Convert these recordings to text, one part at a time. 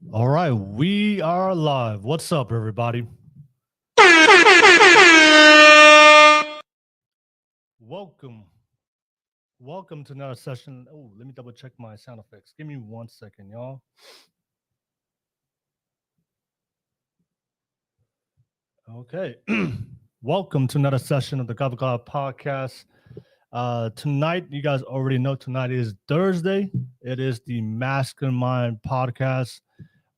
All right, we are live. What's up, everybody? Welcome. Welcome to another session. Oh, let me double check my sound effects. Give me 1 second, y'all. Okay. Welcome to another session of the Kava podcast. Tonight, you guys already know tonight is Thursday. It is the Masculinity podcast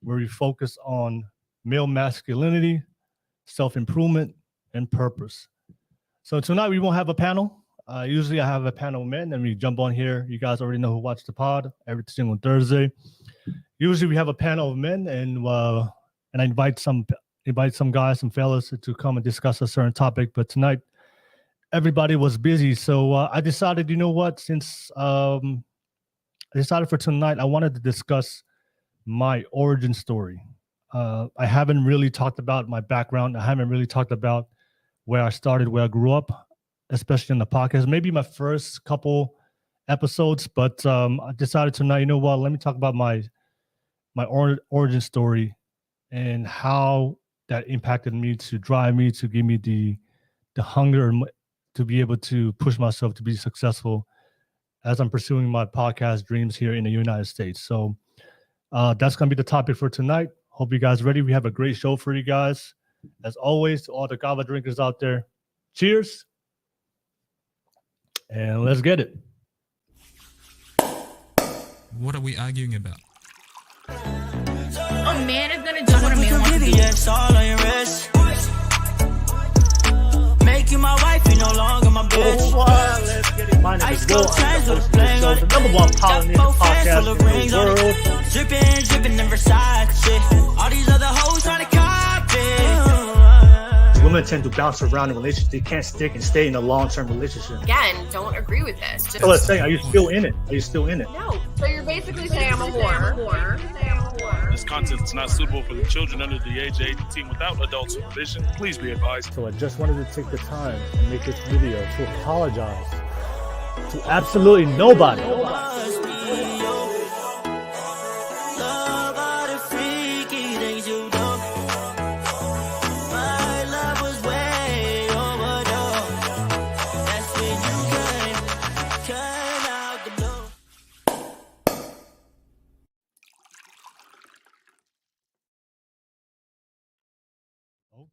where we focus on male masculinity, self-improvement, and purpose. So tonight we won't have a panel. Usually I have a panel of men and we jump on here. You guys already know who watch the pod every single Thursday. Usually we have a panel of men and I invite some guys, some fellas to come and discuss a certain topic. But tonight everybody was busy, so I decided, you know what? Since I decided for tonight, I wanted to discuss my origin story. I haven't really talked about my background. I haven't really talked about where I started, where I grew up, especially in the podcast. Maybe my first couple episodes, but I decided tonight, you know what? Let me talk about my origin story and how that impacted me to drive me to give me the hunger to be able to push myself to be successful as I'm pursuing my podcast dreams here in the United States. So that's going to be the topic for tonight. Hope you guys ready. We have a great show for you guys. As always, to all the Kava drinkers out there, cheers. And let's get it. What are we arguing about? A man is gonna do what a man wants to do. Yes, all on your wrist. Make you my wife, you no longer my bitch. Let's get it. My name is Will. I'm the host of this show, the number one Polynesian podcast in the world. Dripping in Versace. All these other hoes trying to copy. Women tend to bounce around in relationships. They can't stick and stay in a long-term relationship. Again, don't agree with this. So let's say, are you still in it? Are you still in it? No. So you're basically saying I'm a whore. This content is not suitable for the children under the age of 18 without adult supervision. Please be advised. So I just wanted to take the time and make this video to apologize to absolutely nobody.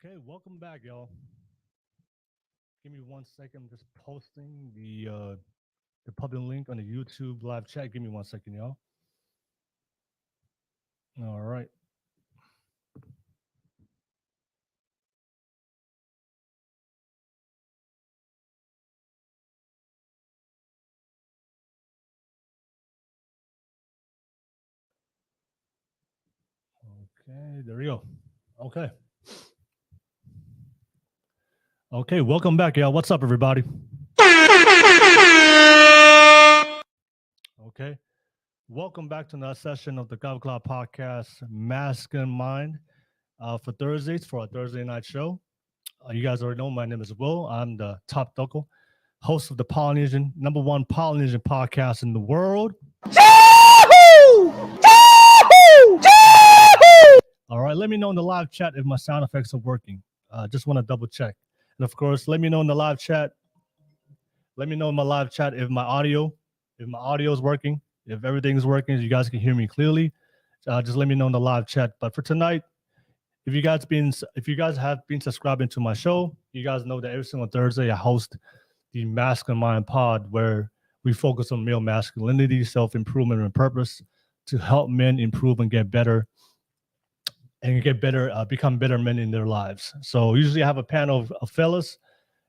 Okay, welcome back, y'all. Give me 1 second. I'm just posting the public link on the YouTube live chat. Give me 1 second, y'all. All right. Okay, there we go. Okay. Okay, welcome back, y'all. What's up, everybody? Okay. Welcome back to another session of the Kava podcast, Masculine Mind, for Thursdays, for our Thursday night show. You guys already know my name is Will. I'm the top duckle, host of the number one Polynesian podcast in the world. All right, let me know in the live chat if my sound effects are working. Just want to double check. And of course, let me know in the live chat. Let me know in my live chat if my audio is working, if everything is working, if you guys can hear me clearly. Just let me know in the live chat. But for tonight, if you guys have been subscribing to my show, you guys know that every single Thursday I host the Masculine Mind Pod, where we focus on male masculinity, self-improvement, and purpose to help men improve and get better. And become better men in their lives. So usually I have a panel of fellas.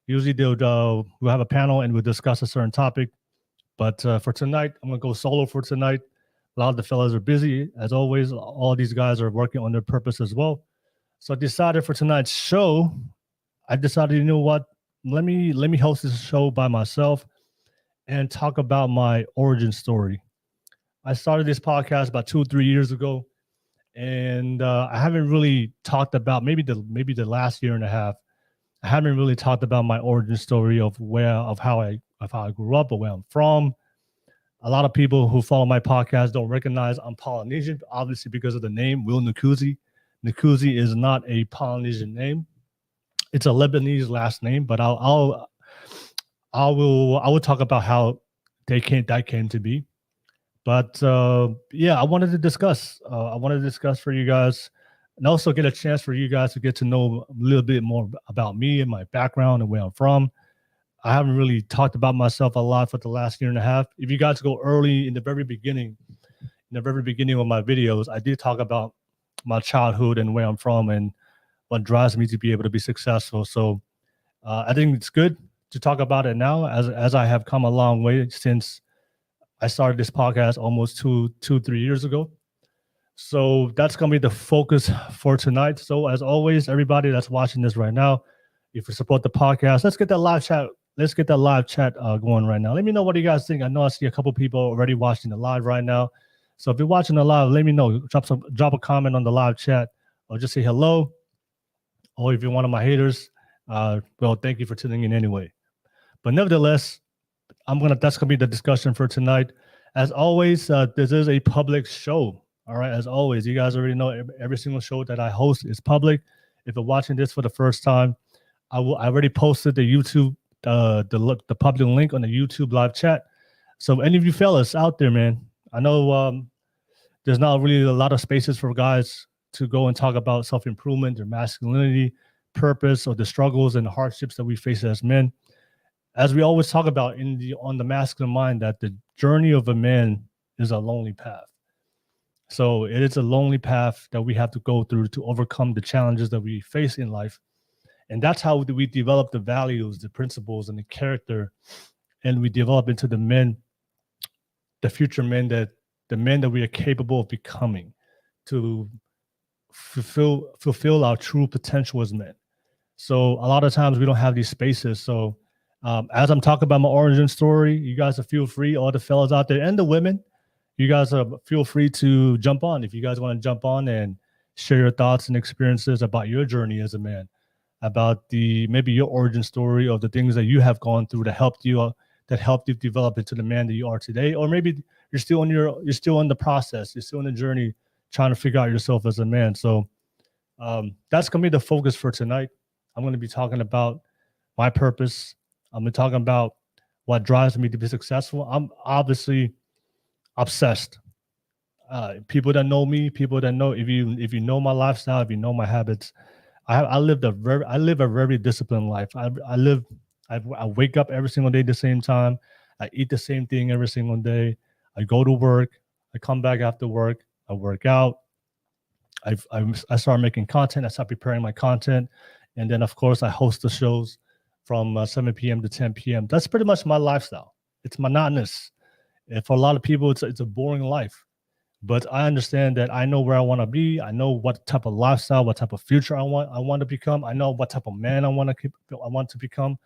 Usually we'll have a panel and we'll discuss a certain topic. But for tonight, I'm going to go solo for tonight. A lot of the fellas are busy. As always, all these guys are working on their purpose as well. So I decided for tonight's show, you know what? Let me host this show by myself and talk about my origin story. I started this podcast about 2 or 3 years ago. And I haven't really talked about maybe the last year and a half. I haven't really talked about my origin story of how I grew up or where I'm from. A lot of people who follow my podcast don't recognize I'm Polynesian, obviously because of the name willnacouzi. Nacouzi is not a Polynesian name; it's a Lebanese last name. But I will talk about how that came to be. But yeah, I wanted to discuss. I wanted to discuss for you guys, and also get a chance for you guys to get to know a little bit more about me and my background and where I'm from. I haven't really talked about myself a lot for the last year and a half. If you guys go early in the very beginning of my videos, I did talk about my childhood and where I'm from and what drives me to be able to be successful. So I think it's good to talk about it now, as I have come a long way since I started this podcast almost 3 years ago. So that's going to be the focus for tonight. So as always, everybody that's watching this right now, if you support the podcast, let's get that live chat. Let's get that live chat going right now. Let me know what you guys think. I know I see a couple people already watching the live right now. So if you're watching the live, let me know. Drop a comment on the live chat or just say hello. Or if you're one of my haters, well, thank you for tuning in anyway. But nevertheless, that's gonna be the discussion for tonight. As always, this is a public show. All right, as always, you guys already know every single show that I host is public. If you're watching this for the first time, I already posted the YouTube, the public link on the YouTube live chat. So any of you fellas out there, man, I know there's not really a lot of spaces for guys to go and talk about self-improvement or masculinity, purpose, or the struggles and the hardships that we face as men. As we always talk about on the Masculine Mind, that the journey of a man is a lonely path. So it is a lonely path that we have to go through to overcome the challenges that we face in life. And that's how we develop the values, the principles, and the character. And we develop into the men, the future men, the men that we are capable of becoming to fulfill our true potential as men. So a lot of times we don't have these spaces. So as I'm talking about my origin story, you guys feel free, all the fellas out there and the women, you guys feel free to jump on. If you guys want to jump on and share your thoughts and experiences about your journey as a man, about maybe your origin story of the things that you have gone through that helped you develop into the man that you are today, or maybe you're still in the process, you're still in the journey trying to figure out yourself as a man. So that's gonna be the focus for tonight. I'm gonna be talking about my purpose. I'm gonna be talking about what drives me to be successful. I'm obviously obsessed. People that know me, people that know if you know my lifestyle, if you know my habits, I live a very disciplined life. I wake up every single day at the same time. I eat the same thing every single day. I go to work. I come back after work. I work out. I start making content. I start preparing my content, and then of course I host the shows from 7 p.m. to 10 p.m. That's pretty much my lifestyle. It's monotonous. And for a lot of people, it's a boring life. But I understand that I know where I want to be. I know what type of lifestyle, what type of future I want to become. I know what type of man I want to become.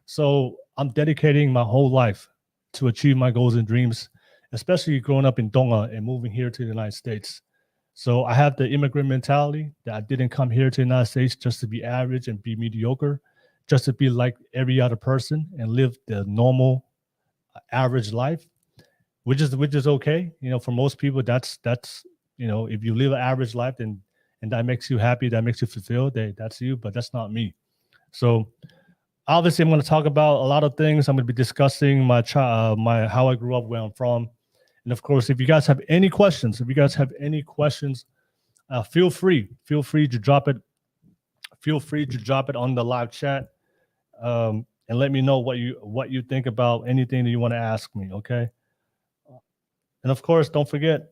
So I'm dedicating my whole life to achieve my goals and dreams, especially growing up in Tonga and moving here to the United States. So I have the immigrant mentality that I didn't come here to the United States just to be average and be mediocre, just to be like every other person and live the normal, average life, which is okay. You know, for most people, that's if you live an average life, and that makes you happy, that makes you fulfilled, that's you. But that's not me. So obviously, I'm going to talk about a lot of things. I'm going to be discussing my how I grew up, where I'm from, and of course, if you guys have any questions, feel free to drop it. Feel free to drop it on the live chat, and let me know what you think about anything that you want to ask me. Okay. And of course, don't forget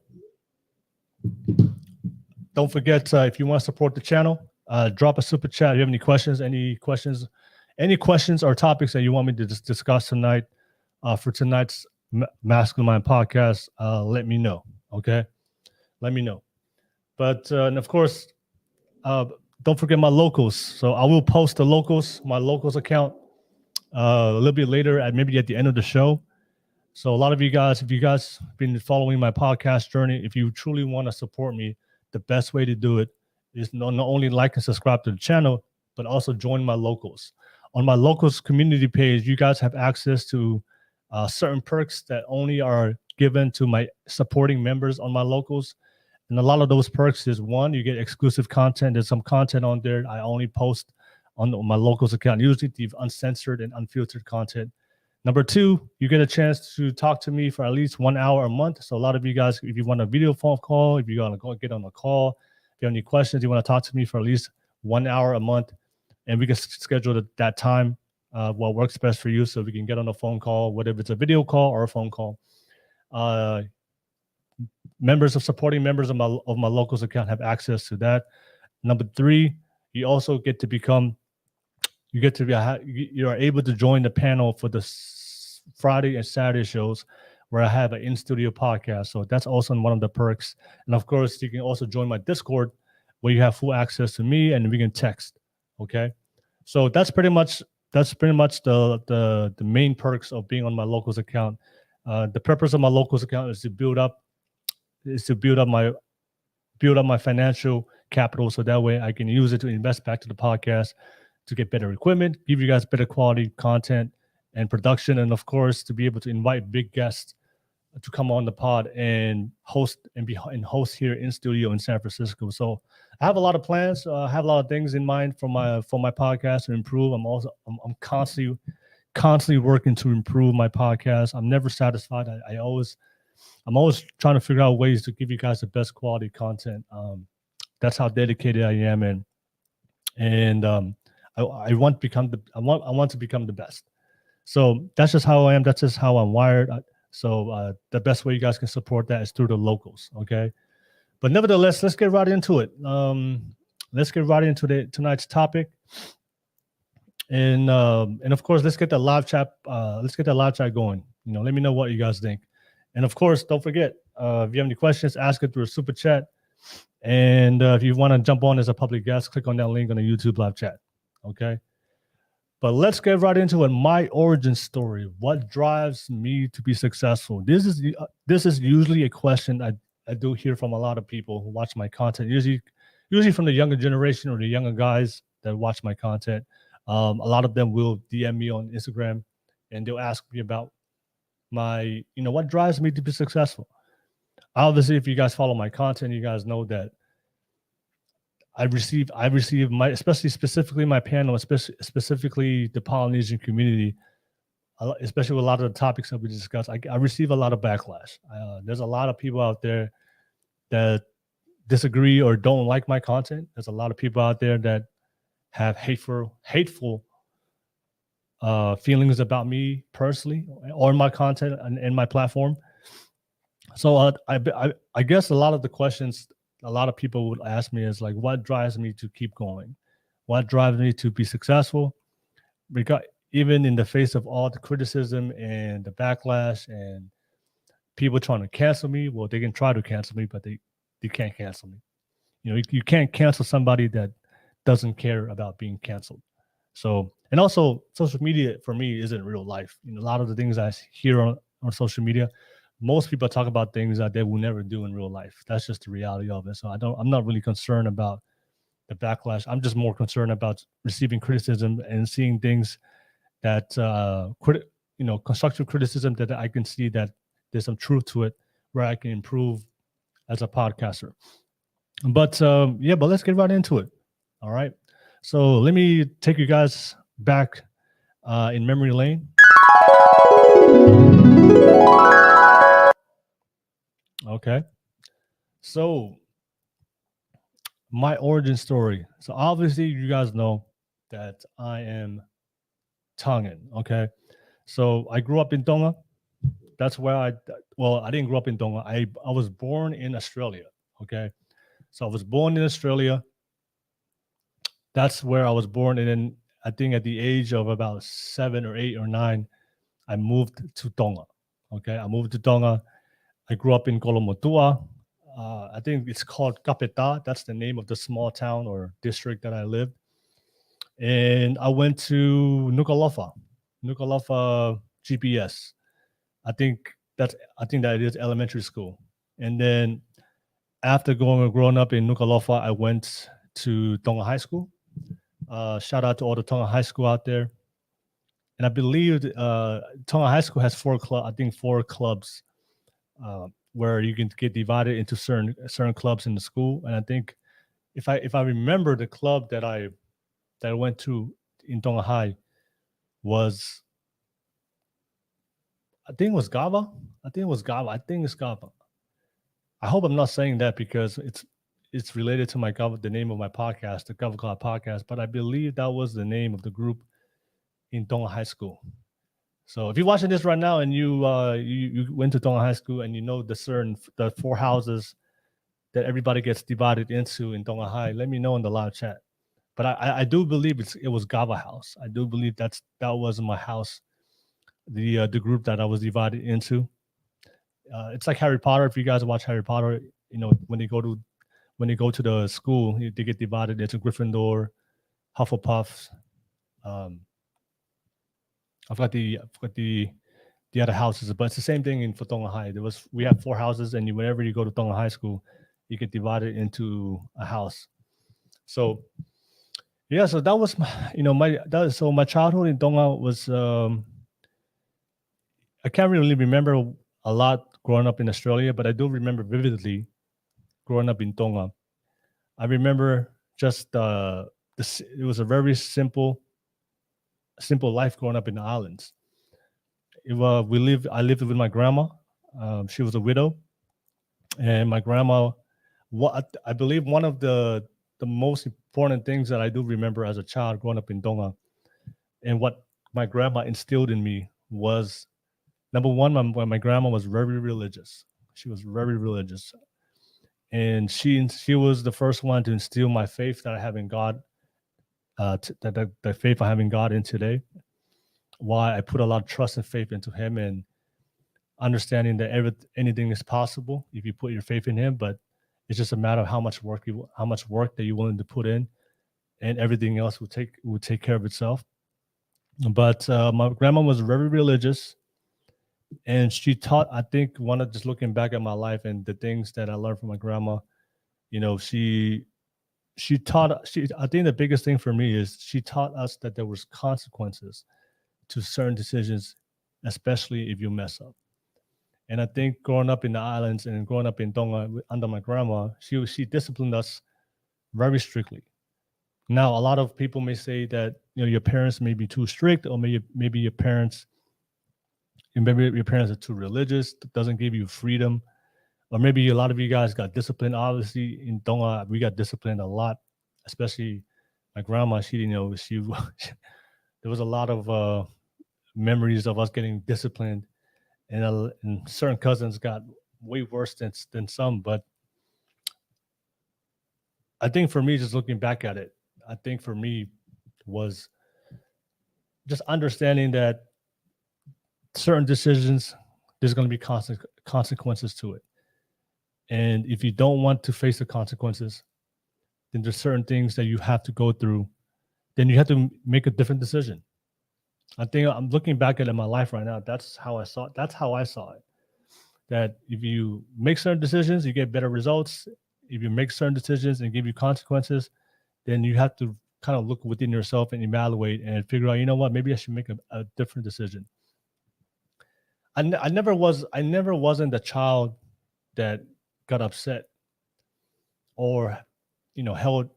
if you want to support the channel, drop a super chat. If you have any questions or topics that you want me to discuss tonight for tonight's Masculine Mind podcast, let me know. Okay, let me know. But and of course, don't forget my locals. So I will post my locals account a little bit later, maybe at the end of the show. So a lot of you guys, if you guys have been following my podcast journey, if you truly want to support me, the best way to do it is not only like and subscribe to the channel, but also join my locals. On my locals community page, you guys have access to certain perks that only are given to my supporting members on my locals. And a lot of those perks is, one, you get exclusive content. There's some content on there I only post on my locals account, usually the uncensored and unfiltered content. Number two, you get a chance to talk to me for at least 1 hour a month. So a lot of you guys, if you want a video phone call, if you want to go get on a call, if you have any questions, you want to talk to me for at least 1 hour a month, and we can schedule that time what works best for you, so we can get on a phone call, whether it's a video call or a phone call. Supporting members of my locals account have access to that. Number three, you also get to become, you are able to join the panel for the Friday and Saturday shows where I have an in-studio podcast. So that's also one of the perks. And of course, you can also join my Discord where you have full access to me and we can text. Okay. So that's pretty much the main perks of being on my locals account. The purpose of my locals account is to build up my financial capital, so that way I can use it to invest back to the podcast, to get better equipment, give you guys better quality content and production, and of course to be able to invite big guests to come on the pod and host here in studio in San Francisco. So I have a lot of plans. I have a lot of things in mind for my podcast to improve. I'm constantly working to improve my podcast. I'm never satisfied. I'm always trying to figure out ways to give you guys the best quality content. That's how dedicated I am, and I want to become the best. So that's just how I am. That's just how I'm wired. So the best way you guys can support that is through the locals. Okay. But nevertheless, let's get right into it. Let's get right into tonight's topic. And of course, let's get the live chat. Let's get the live chat going. Let me know what you guys think. And of course, don't forget, if you have any questions, ask it through a super chat. And if you want to jump on as a public guest, click on that link on the YouTube live chat. Okay. But let's get right into it. My origin story. What drives me to be successful? This is usually a question I do hear from a lot of people who watch my content. Usually from the younger generation or the younger guys that watch my content. A lot of them will DM me on Instagram and they'll ask me about what drives me to be successful. Obviously, if you guys follow my content, you guys know that I receive specifically my panel, specifically the Polynesian community, especially with a lot of the topics that we discuss. I receive a lot of backlash. There's a lot of people out there that disagree or don't like my content. There's a lot of people out there that have hateful feelings about me personally or my content and my platform. So I guess a lot of the questions a lot of people would ask me is like, what drives me to keep going? What drives me to be successful? Because even in the face of all the criticism and the backlash and people trying to cancel me, well, they can try to cancel me, but they can't cancel me. You can't cancel somebody that doesn't care about being canceled. So, and also social media for me isn't real life. A lot of the things I hear on social media, most people talk about things that they will never do in real life. That's just the reality of it. So I'm not really concerned about the backlash. I'm just more concerned about receiving criticism and seeing things that constructive criticism that I can see that there's some truth to it where I can improve as a podcaster. But but let's get right into it. All right. So let me take you guys back in memory lane. Okay. So my origin story. So obviously you guys know that I am Tongan. Okay. So I grew up in Tonga. That's where I didn't grow up in Tonga. I was born in Australia. Okay. So I was born in Australia. That's where I was born. And then I think at the age of about 7 or 8 or 9, I moved to Tonga. Okay. I moved to Tonga. I grew up in Kolomotua. I think it's called Kapeta. That's the name of the small town or district that I lived. And I went to Nuku'alofa GPS. I think that it is elementary school. And then after growing up in Nuku'alofa, I went to Tonga High School. Shout out to all the Tonga High School out there. And I believe Tonga High School has 4 clubs where you can get divided into certain clubs in the school. And I think if I remember, the club that I went to in Tonga High was, I think it was Kava. I think it's Kava. I hope I'm not saying that because it's related to the name of my podcast, the Kava Club podcast. But I believe that was the name of the group in Tonga High School. So if you're watching this right now and you went to Tonga High School and you know the 4 houses that everybody gets divided into in Tonga High, let me know in the live chat. But I do believe it was Kava House. I do believe that was my house, the group that I was divided into. It's like Harry Potter. If you guys watch Harry Potter, when they go to the school, they get divided into Gryffindor, Hufflepuffs. I forgot the other houses, but it's the same thing in Tonga High. We have 4 houses, and whenever you go to Tonga High School, you get divided into a house. So yeah, so that was my childhood in Tonga was I can't really remember a lot growing up in Australia, but I do remember vividly growing up in Tonga. I remember just it was a very simple life growing up in the islands. I lived with my grandma. She was a widow, and my grandma. I believe one of the most important things that I do remember as a child growing up in Tonga, and what my grandma instilled in me was, number one, my grandma was very religious. She was very religious, and she was the first one to instill my faith that I have in God. The faith I have in God in today. Why I put a lot of trust and faith into Him, and understanding that anything is possible if you put your faith in Him. But it's just a matter of how much work that you're willing to put in, and everything else will take care of itself. But my grandma was very religious, and she taught. I think just looking back at my life and the things that I learned from my grandma, she taught. I think the biggest thing for me is she taught us that there was consequences to certain decisions, especially if you mess up. And I think growing up in the islands and growing up in Tonga under my grandma, she disciplined us very strictly. Now, a lot of people may say that your parents may be too strict, or maybe your parents are too religious, doesn't give you freedom, or maybe a lot of you guys got disciplined. Obviously, in Tonga, we got disciplined a lot, especially my grandma. She there was a lot of memories of us getting disciplined, and certain cousins got way worse than some. But I think for me, just looking back at it, I think for me was just understanding that certain decisions, there's going to be consequences to it. And if you don't want to face the consequences, then there's certain things that you have to go through. Then you have to make a different decision. I think I'm looking back at it in my life right now. That's how I saw it. That if you make certain decisions, you get better results. If you make certain decisions and give you consequences, then you have to kind of look within yourself and evaluate and figure out, maybe I should make a different decision. I never wasn't the child that got upset or held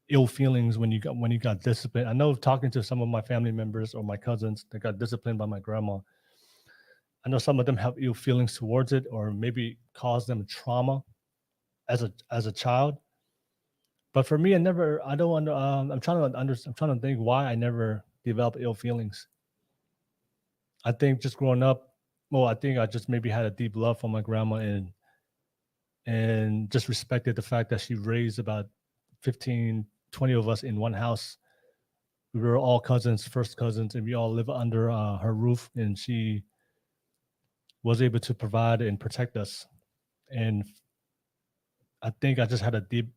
ill feelings when you got disciplined. I know, talking to some of my family members or my cousins that got disciplined by my grandma, I know some of them have ill feelings towards it, or maybe caused them trauma as a child. But for me, I'm trying to think why I never developed ill feelings. I think just growing up, I think I just maybe had a deep love for my grandma, and just respected the fact that she raised about 15, 20 of us in one house. We were all first cousins, and we all live under her roof, and she was able to provide and protect us. And I think I just had a deep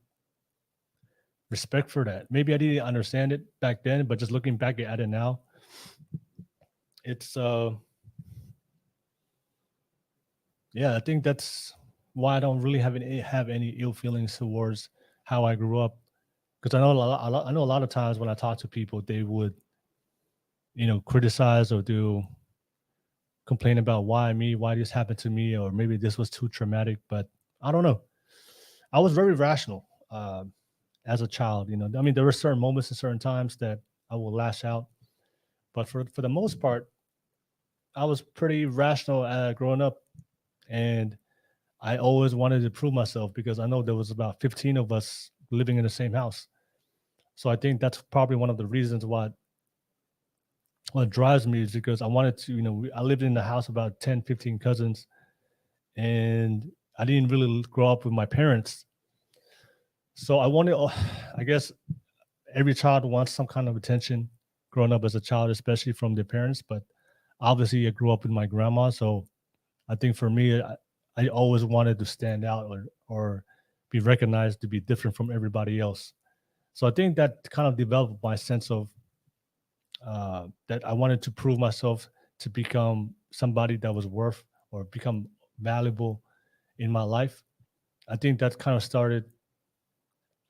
respect for that. Maybe I didn't understand it back then, but just looking back at it now, it's I think that's why I don't really have any ill feelings towards how I grew up. Because I know a lot of times when I talk to people, they would, criticize or do complain about why me, why this happened to me, or maybe this was too traumatic. But I don't know. I was very rational as a child. I mean, there were certain moments and certain times that I will lash out, but for the most part, I was pretty rational growing up, and I always wanted to prove myself because I know there was about 15 of us living in the same house. So I think that's probably one of the reasons what drives me is because I wanted to, I lived in the house about 10, 15 cousins, and I didn't really grow up with my parents. So I wanted, I guess every child wants some kind of attention growing up as a child, especially from their parents. But obviously I grew up with my grandma. So I think for me, I always wanted to stand out or be recognized to be different from everybody else. So I think that kind of developed my sense of that I wanted to prove myself to become somebody that was worth or become valuable in my life. I think that kind of started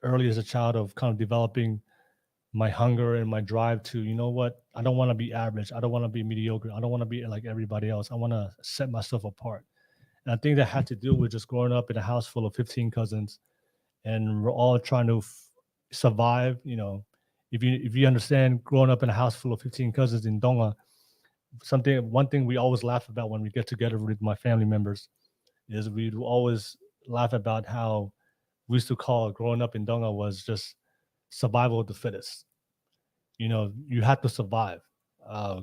early as a child of kind of developing my hunger and my drive to, what, I don't want to be average. I don't want to be mediocre. I don't want to be like everybody else. I want to set myself apart. And I think that had to do with just growing up in a house full of 15 cousins, and we're all trying to survive. If you understand growing up in a house full of 15 cousins in Tonga, one thing we always laugh about when we get together with my family members is we'd always laugh about how we used to call growing up in Tonga was just survival of the fittest. You had to survive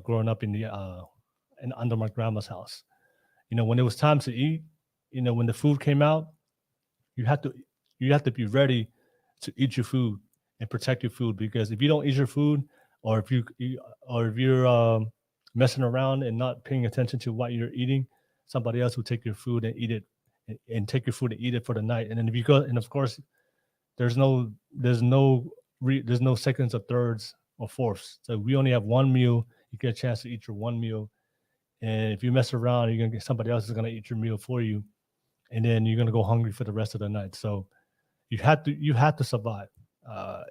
growing up under my grandma's house. When it was time to eat, when the food came out, you had to be ready to eat your food and protect your food, because if you don't eat your food, or if you're messing around and not paying attention to what you're eating, somebody else will take your food and eat it, and take your food and eat it for the night. And then if you go, and of course, there's no seconds or thirds or fourths. So we only have one meal. You get a chance to eat your one meal. And if you mess around, you're gonna get somebody else is gonna eat your meal for you, and then you're gonna go hungry for the rest of the night. So you had to survive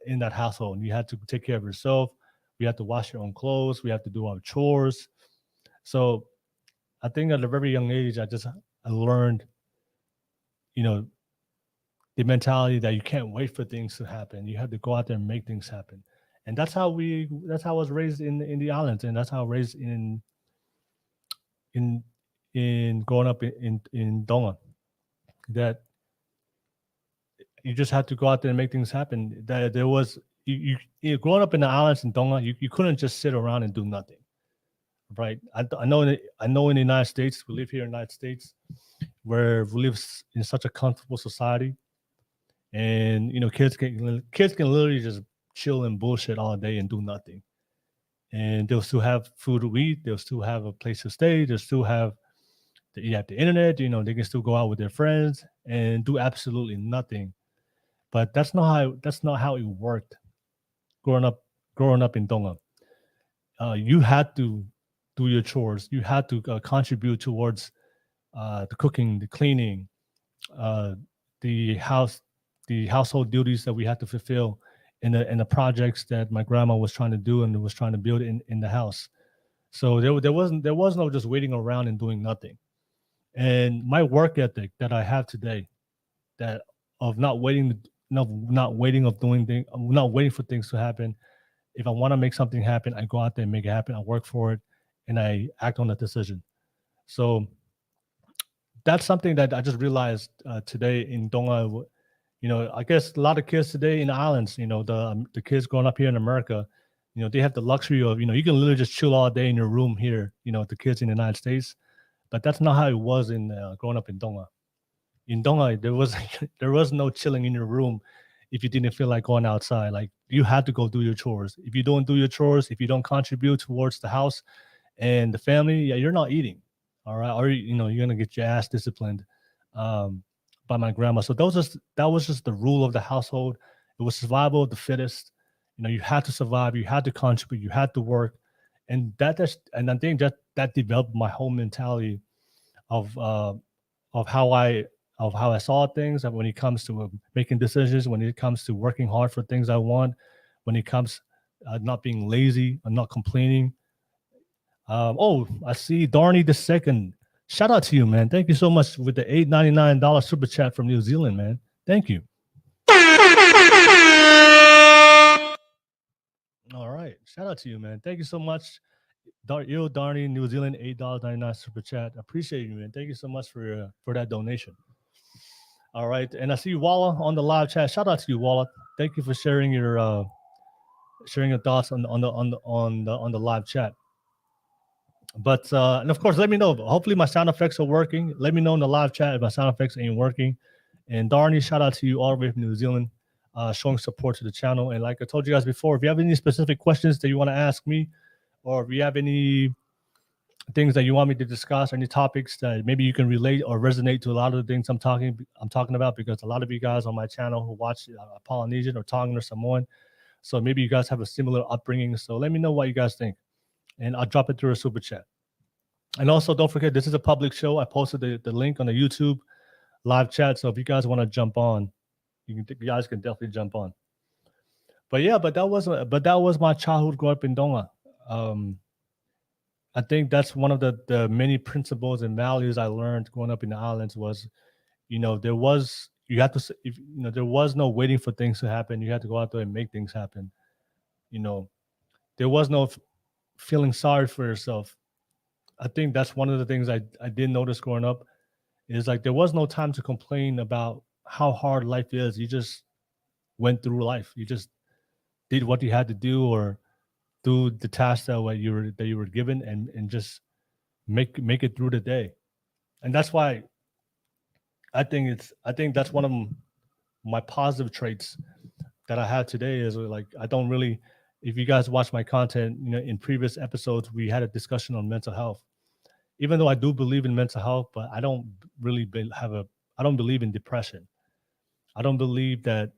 in that household. You had to take care of yourself. We had to wash your own clothes. We had to do our chores. So I think at a very young age, I learned, the mentality that you can't wait for things to happen. You have to go out there and make things happen. And that's how I was raised in the islands, and that's how I was raised in growing up in Tonga, that you just had to go out there and make things happen. That there was you growing up in the islands in Tonga, you couldn't just sit around and do nothing, right? I know in the United States, we live here in the United States, where we live in such a comfortable society, and kids can literally just chill and bullshit all day and do nothing, and they'll still have food to eat. They'll still have a place to stay. They'll still have the internet. They can still go out with their friends and do absolutely nothing. But that's not how it worked. Growing up in Tonga, you had to do your chores. You had to contribute towards the cooking, the cleaning, the household duties that we had to fulfill in the projects that my grandma was trying to do and was trying to build in the house. So there was no just waiting around and doing nothing. And my work ethic that I have today, that of not waiting for things to happen. If I want to make something happen, I go out there and make it happen. I work for it, and I act on the decision. So that's something that I just realized today in Tonga. I guess a lot of kids today in the islands, the kids growing up here in America, they have the luxury of, you can literally just chill all day in your room here, the kids in the United States. But that's not how it was in growing up in Tonga. In Tonga, there was no chilling in your room if you didn't feel like going outside. Like, you had to go do your chores. If you don't do your chores, if you don't contribute towards the house and the family, you're not eating. All right, or you're gonna get your ass disciplined by my grandma. So that was just the rule of the household. It was survival of the fittest. You had to survive. You had to contribute. You had to work, and I think that developed my whole mentality of how I saw things. When it comes to making decisions, when it comes to working hard for things I want, when it comes not being lazy and not complaining, I see Darnie the second. Shout out to you, man. Thank you so much with the $8.99 super chat from New Zealand, man. Thank you. All right. Shout out to you, man. Thank you so much. Darnie, New Zealand, $8.99 super chat. Appreciate you, man. Thank you so much for that donation. All right. And I see Walla on the live chat. Shout out to you, Walla. Thank you for sharing your thoughts on the live chat. But and of course, let me know. Hopefully, my sound effects are working. Let me know in the live chat if my sound effects ain't working. And Darnie, shout out to you all the way from New Zealand, showing support to the channel. And like I told you guys before, if you have any specific questions that you want to ask me, or if you have any things that you want me to discuss, any topics that maybe you can relate or resonate to a lot of the things I'm talking about, because a lot of you guys on my channel who watch Polynesian or Tongan or Samoan, so maybe you guys have a similar upbringing. So let me know what you guys think, and I'll drop it through a super chat. And also, don't forget, this is a public show. I posted the link on the YouTube live chat. So if you guys want to jump on, you guys can definitely jump on. But yeah, but that was my childhood growing up in Tonga. I think that's one of the many principles and values I learned growing up in the islands was, there was no waiting for things to happen. You had to go out there and make things happen. There was no feeling sorry for yourself. I think that's one of the things I did notice growing up is like there was no time to complain about how hard life is. You just went through life. You just did what you had to do or do the tasks that you were given and just make it through the day. And that's why I think that's one of my positive traits that I have today is like I don't really, if you guys watch my content, in previous episodes we had a discussion on mental health. Even though I do believe in mental health, but I don't really I don't believe in depression. I don't believe that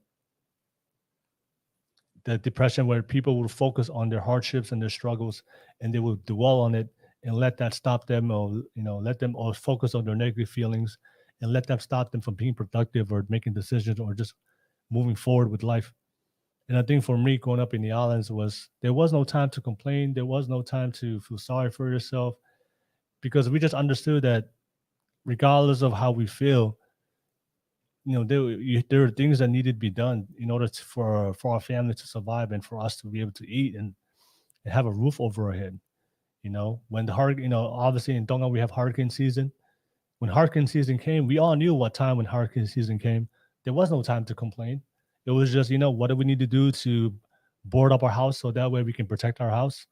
depression where people will focus on their hardships and their struggles and they will dwell on it and let that stop them, or let them or focus on their negative feelings and let them stop them from being productive or making decisions or just moving forward with life. And I think for me, growing up in the islands, there was no time to complain. There was no time to feel sorry for yourself, because we just understood that regardless of how we feel, there are things that needed to be done in order for our family to survive and for us to be able to eat and have a roof over our head. When the hurricane, obviously in Tonga we have hurricane season. When hurricane season came, we all knew what time when hurricane season came. There was no time to complain. It was just, what do we need to do to board up our house so that way we can protect our house.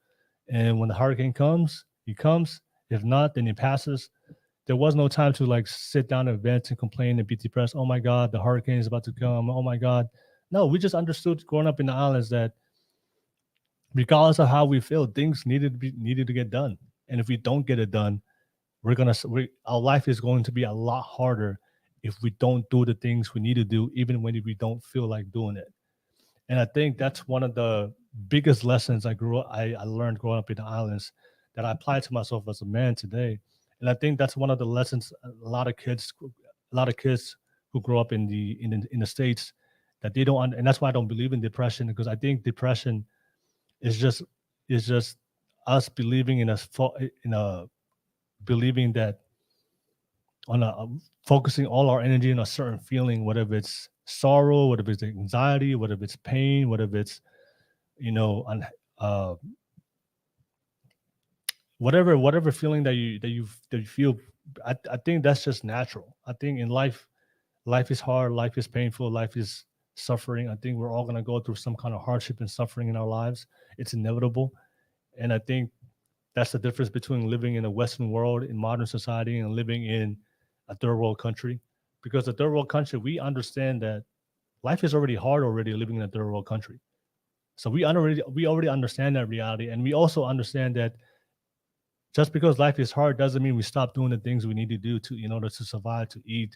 And when the hurricane comes, he comes. If not, then it passes. There was no time to like sit down and vent and complain and be depressed. Oh my God, the hurricane is about to come. Oh my God. No, we just understood growing up in the islands that regardless of how we feel, things needed to get done. And if we don't get it done, our life is going to be a lot harder if we don't do the things we need to do, even when we don't feel like doing it. And I think that's one of the biggest lessons I learned growing up in the islands that I apply to myself as a man today. And I think that's one of the lessons a lot of kids who grow up in the States that they don't, and that's why I don't believe in depression, because I think depression is just us believing believing that focusing all our energy on a certain feeling, whatever it's sorrow, whatever it's anxiety, whatever it's pain, whatever it's whatever feeling that you feel. I think that's just natural. I think in life is hard, life is painful, life is suffering. I think we're all going to go through some kind of hardship and suffering in our lives. It's inevitable. And I think that's the difference between living in a Western world, in modern society, and living in a third world country. Because a third world country, we understand that life is already hard living in a third world country. So we already understand that reality. And we also understand that just because life is hard doesn't mean we stop doing the things we need to do in order to survive, to eat,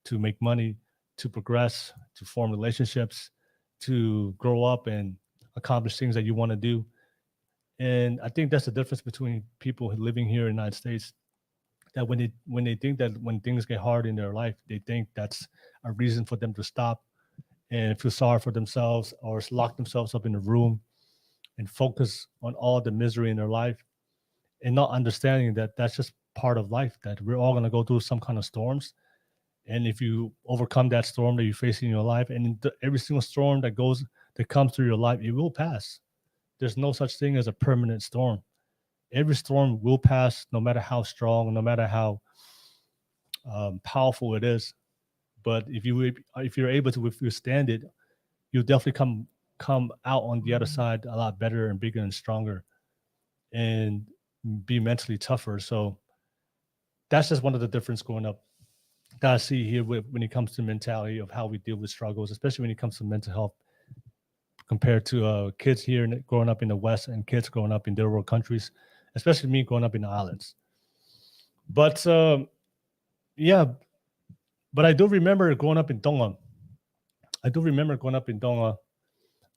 to make money, to progress, to form relationships, to grow up and accomplish things that you want to do. And I think that's the difference between people living here in the United States, that when they think that when things get hard in their life, they think that's a reason for them to stop and feel sorry for themselves or lock themselves up in a room and focus on all the misery in their life. and not understanding that that's just part of life, that we're all going to go through some kind of storms. And if you overcome that storm that you face in your life, and every single storm that comes through your life, it will pass. There's no such thing as a permanent storm. Every storm will pass, no matter how strong, no matter how powerful it is. But if you're able to withstand it, you'll definitely come out on the other side a lot better and bigger and stronger, and be mentally tougher. So that's just one of the difference growing up that I see here when it comes to mentality of how we deal with struggles, especially when it comes to mental health, compared to kids here growing up in the West and kids growing up in third world countries, especially me growing up in the islands. But yeah, but I do remember growing up in Tonga.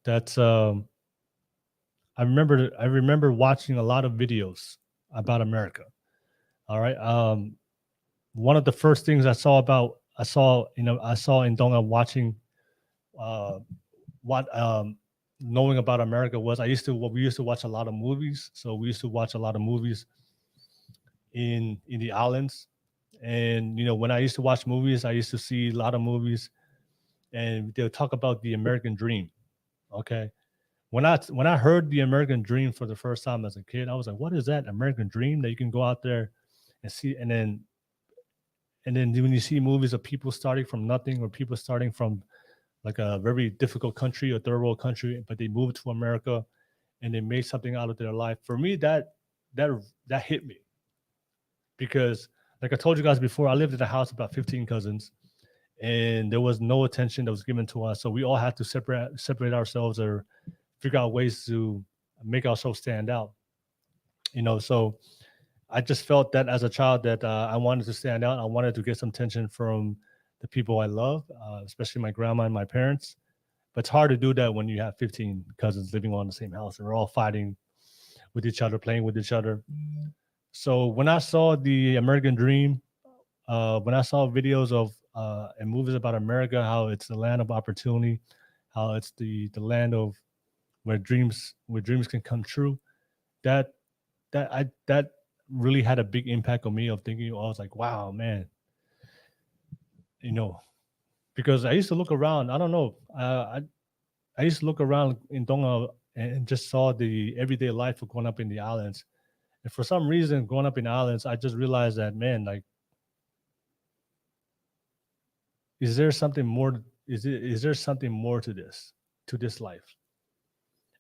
That I remember watching a lot of videos about America. All right. One of the first things I saw in Tonga, watching knowing about America was we used to watch a lot of movies. So we used to watch a lot of movies in the islands. And when I used to watch movies, I used to see a lot of movies, and they'll talk about the American dream. Okay. When I heard the American dream for the first time as a kid, I was like, what is that American dream that you can go out there and see? And then when you see movies of people starting from nothing, or people starting from like a very difficult country, a third world country, but they moved to America and they made something out of their life. For me, that hit me, because like I told you guys before, I lived in a house of about 15 cousins, and there was no attention that was given to us. So we all had to separate ourselves or figure out ways to make ourselves stand out. So I just felt that as a child that I wanted to stand out. I wanted to get some attention from the people I love, especially my grandma and my parents. But it's hard to do that when you have 15 cousins living on the same house and we're all fighting with each other, playing with each other. So when I saw the American dream, when I saw videos of and movies about America, how it's the land of opportunity, how it's the land of where dreams can come true, that really had a big impact on me, of thinking, I was like, wow, man, because I used to look around. I don't know. I used to look around in Tonga and just saw the everyday life of growing up in the islands. And for some reason, growing up in the islands, I just realized that, man, like, is there something more? Is there something more to this life?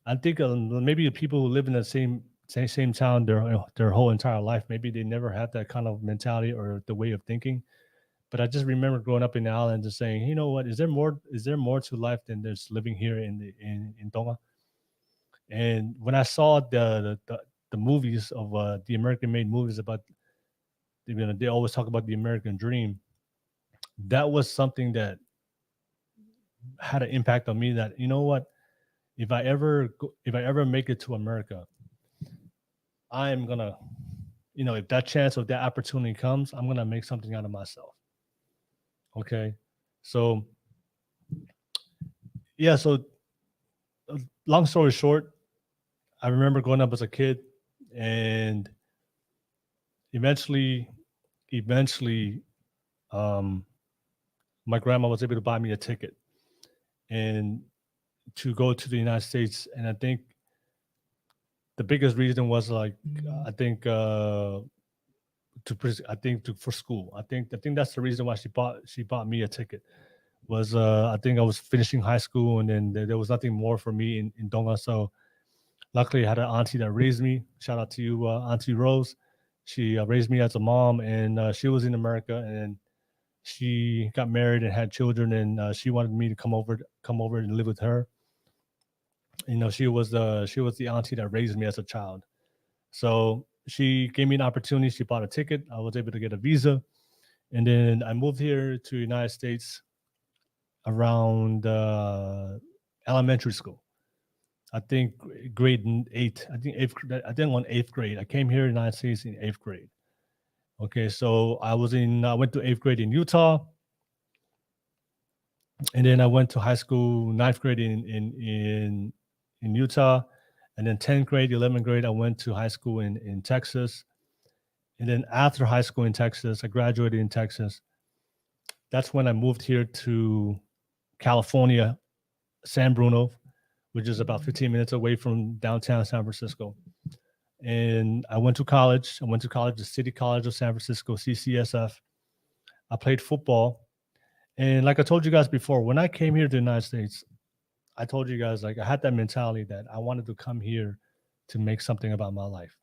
I think maybe the people who live in the same town their whole entire life, maybe they never had that kind of mentality or the way of thinking. But I just remember growing up in the islands and saying, you know what, is there more to life than there's living here in Tonga? And when I saw the movies of the American-made movies about, they always talk about the American dream. That was something that had an impact on me. That, you know what, if I ever make it to America, I'm gonna, if that chance of that opportunity comes, I'm gonna make something out of myself. Okay, so yeah, so long story short, I remember growing up as a kid, and eventually, my grandma was able to buy me a ticket and to go to the United States. And I think the biggest reason was like, for school. I think that's the reason why she bought me a ticket. Was I think I was finishing high school, and then there was nothing more for me in Tonga. So luckily, I had an auntie that raised me. Shout out to you, Auntie Rose. She raised me as a mom, and she was in America, and she got married and had children, and she wanted me to come over and live with her. She was the auntie that raised me as a child. So she gave me an opportunity. She bought a ticket. I was able to get a visa, and then I moved here to the United States around elementary school. I think grade 8. I think on 8th grade. I came here in the United States in 8th grade. Okay, so I went to 8th grade in Utah, and then I went to high school 9th grade in Utah, And then 10th grade, 11th grade, I went to high school in Texas. And then after high school in Texas, I graduated in Texas. That's when I moved here to California, San Bruno, which is about 15 minutes away from downtown San Francisco. And I went to college. I went to college, the City College of San Francisco, CCSF. I played football. And like I told you guys before, when I came here to the United States, I told you guys, like, I had that mentality that I wanted to come here to make something about my life.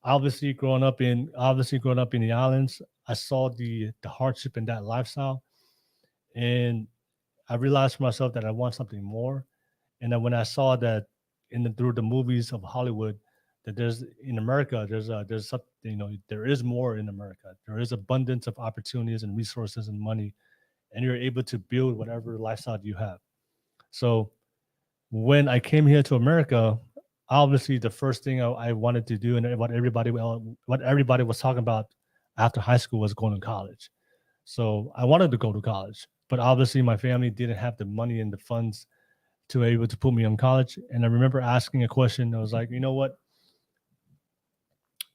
Obviously, growing up in the islands, I saw the hardship in that lifestyle. And I realized for myself that I want something more. And then when I saw that through the movies of Hollywood, that there's in America, there's something, there is more in America. There is abundance of opportunities and resources and money, and you're able to build whatever lifestyle you have. So when I came here to America, obviously the first thing I wanted to do, and what everybody was talking about after high school, was going to college. So I wanted to go to college, but obviously my family didn't have the money and the funds to be able to put me on college. And I remember asking a question. I was like, you know what?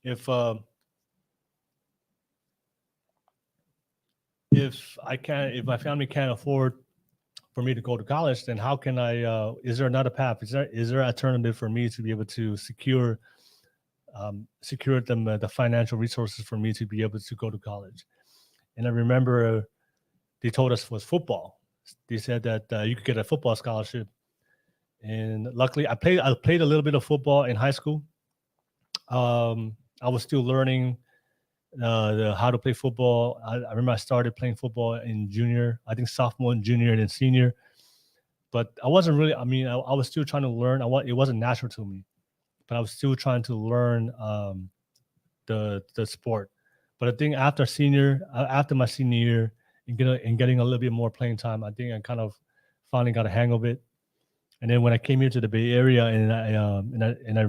If my family can't afford for me to go to college, then how can I? Is there another path? Is there an alternative for me to be able to secure them the financial resources for me to be able to go to college? And I remember they told us was football. They said that you could get a football scholarship, and luckily I played a little bit of football in high school. I was still learning how to play football. I remember I started playing football in junior, I think sophomore and junior, and then senior. But I wasn't really. I mean, I was still trying to learn. It wasn't natural to me, but I was still trying to learn the sport. But I think after my senior year and getting a little bit more playing time, I think I kind of finally got a hang of it. And then when I came here to the Bay Area and I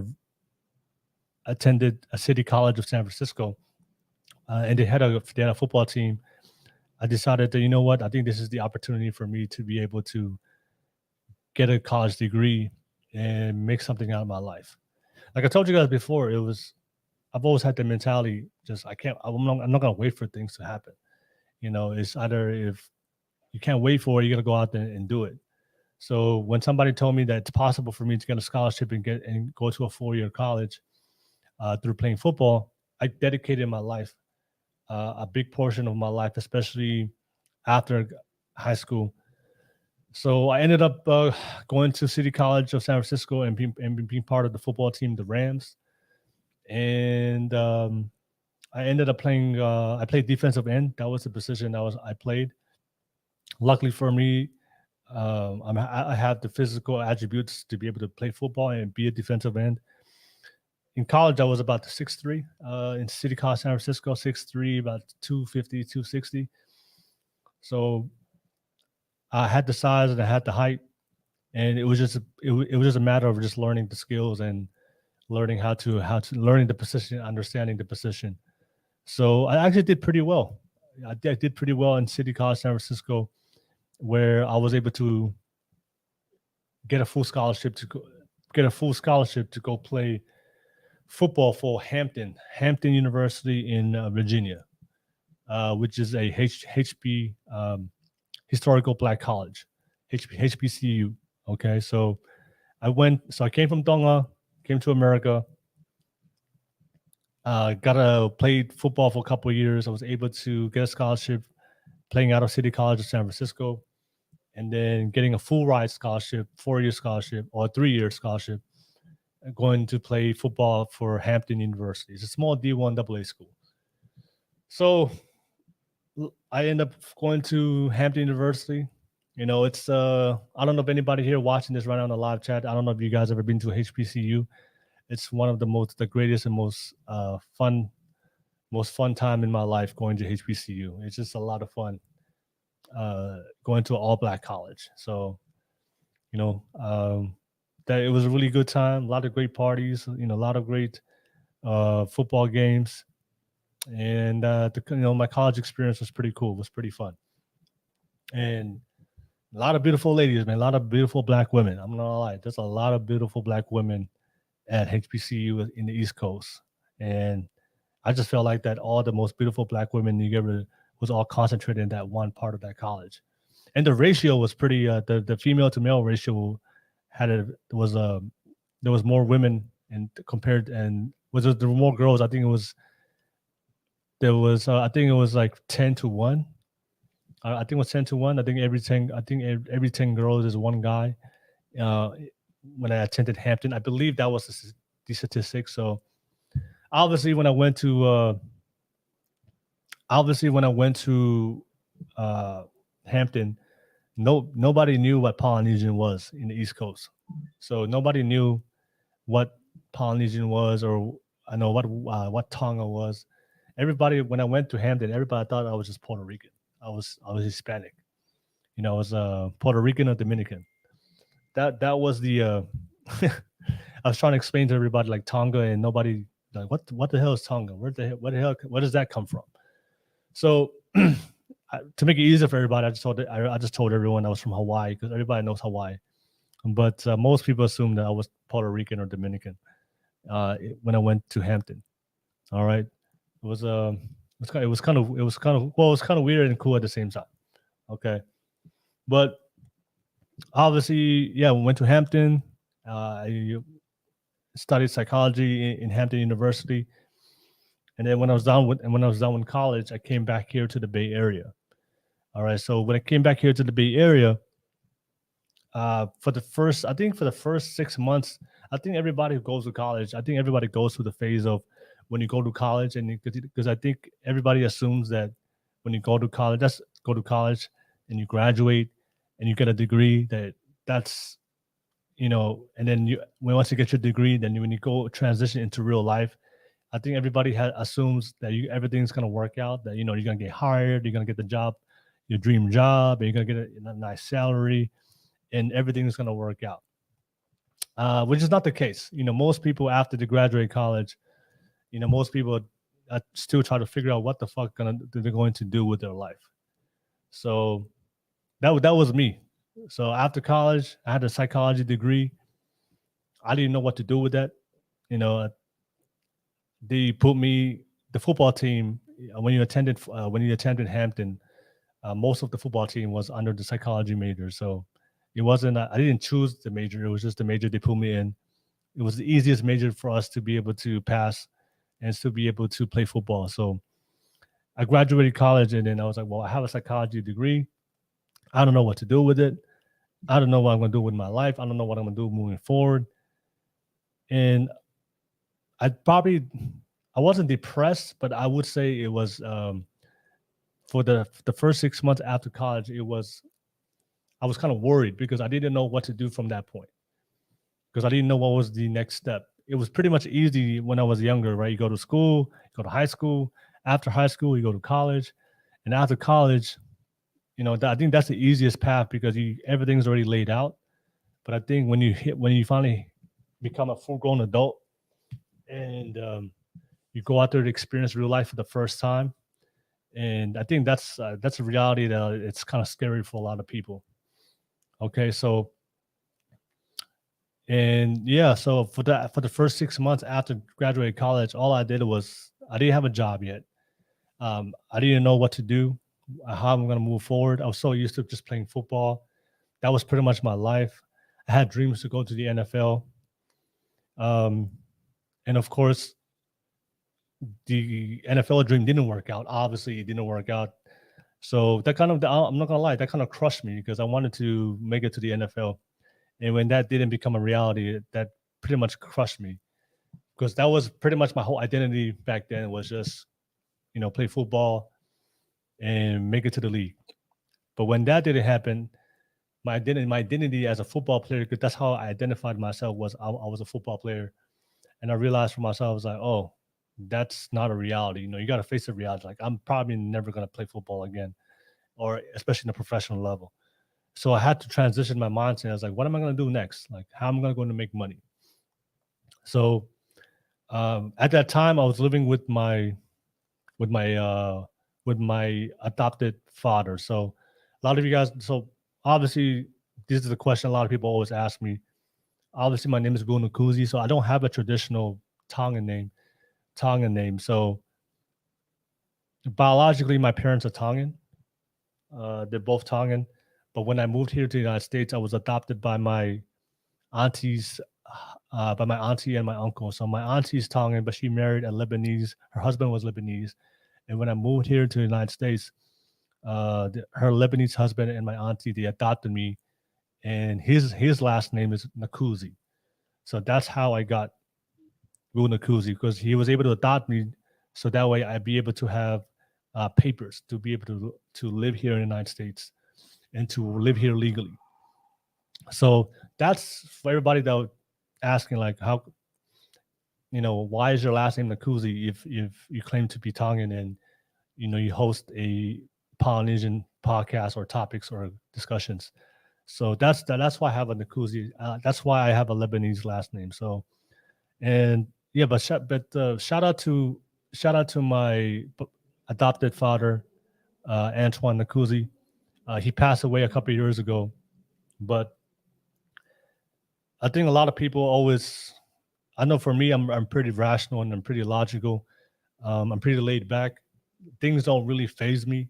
attended a City College of San Francisco, and they had a football team, I decided that, you know what, I think this is the opportunity for me to be able to get a college degree and make something out of my life. Like I told you guys before, I've always had the mentality, I'm not gonna wait for things to happen. It's either, if you can't wait for it, you gotta go out there and do it. So when somebody told me that it's possible for me to get a scholarship and go to a 4-year college through playing football, I dedicated my life, a big portion of my life, especially after high school. So I ended up going to City College of San Francisco and being part of the football team, the Rams. And I ended up playing. I played defensive end. That was the position I played. Luckily for me, I have the physical attributes to be able to play football and be a defensive end. In college, I was about 6'3", in City College, San Francisco, 6'3", about 250, 260. So I had the size and I had the height, and it was just a matter of just learning the skills and learning how to learning the position, understanding the position. So I actually did pretty well. I did pretty well in City College, San Francisco, where I was able to get a full scholarship to go play football for Hampton University in Virginia, which is a HB historical black college, HBCU. Okay, so I came from Tonga, came to America, played football for a couple of years. I was able to get a scholarship playing out of City College of San Francisco, and then getting a full ride scholarship, 4-year scholarship or 3-year scholarship, going to play football for Hampton University. It's a small D1 AA school. So I end up going to Hampton University. It's I don't know if anybody here watching this right now on the live chat. I don't know if you guys ever been to HBCU. It's one of the greatest and most fun time in my life going to HBCU. It's just a lot of fun going to an all-black college. So, that it was a really good time. A lot of great parties. A lot of great football games, and my college experience was pretty cool. It was pretty fun, and a lot of beautiful ladies, man. A lot of beautiful black women. I'm not gonna lie. There's a lot of beautiful black women at HBCU in the East Coast, and I just felt like that all the most beautiful Black women you ever was all concentrated in that one part of that college, and the ratio was pretty. The female to male ratio there was more women and compared and there were more girls. I think it was I think it was like 10-1. I think it was 10-1. I think every 10 girls is one guy. When I attended Hampton, I believe that was the statistic. So obviously when I went to Hampton, nobody knew what Polynesian was in the East Coast. So nobody knew what Polynesian was, or I know what Tonga was. Everybody, when I went to Hampton, everybody thought I was just Puerto Rican. I was Hispanic. I was Puerto Rican or Dominican. That was the I was trying to explain to everybody like Tonga, and nobody like what the hell is Tonga? Where does that come from? So to make it easier for everybody, I just told everyone I was from Hawaii, because everybody knows Hawaii. But most people assumed that I was Puerto Rican or Dominican when I went to Hampton. All right, it was kind of weird and cool at the same time. Okay, but obviously, yeah, we went to Hampton. I studied psychology in Hampton University, and then when I was done with college, I came back here to the Bay Area. All right, so when I came back here to the Bay Area, for the first 6 months, I think everybody who goes to college, I think everybody goes through the phase of when you go to college, and because I think everybody assumes that when you go to college and you graduate and you get a degree, that's and then once you get your degree, then when you go transition into real life, I think everybody assumes that everything's gonna work out, that you're gonna get hired, you're gonna get the job, your dream job, and you're gonna get a nice salary, and everything is going to work out, which is not the case. Most people after they graduate college, most people still try to figure out what the fuck they're going to do with their life. So that was me. So after college, I had a psychology degree. I didn't know what to do with that. They put me the football team when you attended Hampton. Most of the football team was under the psychology major, so. It wasn't. I didn't choose the major. It was just the major they put me in. It was the easiest major for us to be able to pass and still be able to play football. So I graduated college, and then I was like, well, I have a psychology degree. I don't know what to do with it. I don't know what I'm going to do with my life. I don't know what I'm going to do moving forward. And I wasn't depressed, but I would say it was for the first 6 months after college, I was kind of worried because I didn't know what to do from that point, because I didn't know what was the next step. It was pretty much easy when I was younger, right? You go to school, you go to high school. After high school, you go to college. And after college, I think that's the easiest path because everything's already laid out. But I think when you finally become a full-grown adult and you go out there to experience real life for the first time, and I think that's a reality that it's kind of scary for a lot of people. Okay, so for the first 6 months after graduating college, all I did was I didn't have a job yet. I didn't know what to do, how I'm going to move forward. I was so used to just playing football. That was pretty much my life. I had dreams to go to the NFL. And of course, the NFL dream didn't work out. Obviously, it didn't work out. So I'm not gonna lie, that kind of crushed me because I wanted to make it to the NFL. And when that didn't become a reality, that pretty much crushed me, because that was pretty much my whole identity back then, was just, play football and make it to the league. But when that didn't happen, my identity as a football player, because that's how I identified myself, was I was a football player. And I realized for myself, I was like, oh, that's not a reality. You got to face the reality. Like, I'm probably never going to play football again, or especially in a professional level. So I had to transition my mindset. I was like, what am I going to do next? Like, how am I going to make money? So at that time, I was living with my adopted father. So a lot of you guys, so obviously this is a question a lot of people always ask me. obviously my name is willnacouzi, so I don't have a traditional Tongan name. So biologically, my parents are Tongan. They're both Tongan. But when I moved here to the United States, I was adopted by my aunties, by my auntie and my uncle. So my auntie is Tongan, but she married a Lebanese. Her husband was Lebanese. And when I moved here to the United States, her Lebanese husband and my auntie, they adopted me, and his last name is Nacouzi. So that's how I got willnacouzi, because he was able to adopt me, so that way I'd be able to have papers to be able to live here in the United States and to live here legally. So that's for everybody that was asking, like, how, why is your last name Nacouzi if you claim to be Tongan and you host a Polynesian podcast or topics or discussions. So that's why I have a Nacouzi. That's why I have a Lebanese last name. So, and yeah, but shout out to my adopted father, Antoine Nacouzi. He passed away a couple of years ago, but I think a lot of people always. I know for me, I'm pretty rational and I'm pretty logical. I'm pretty laid back. Things don't really faze me.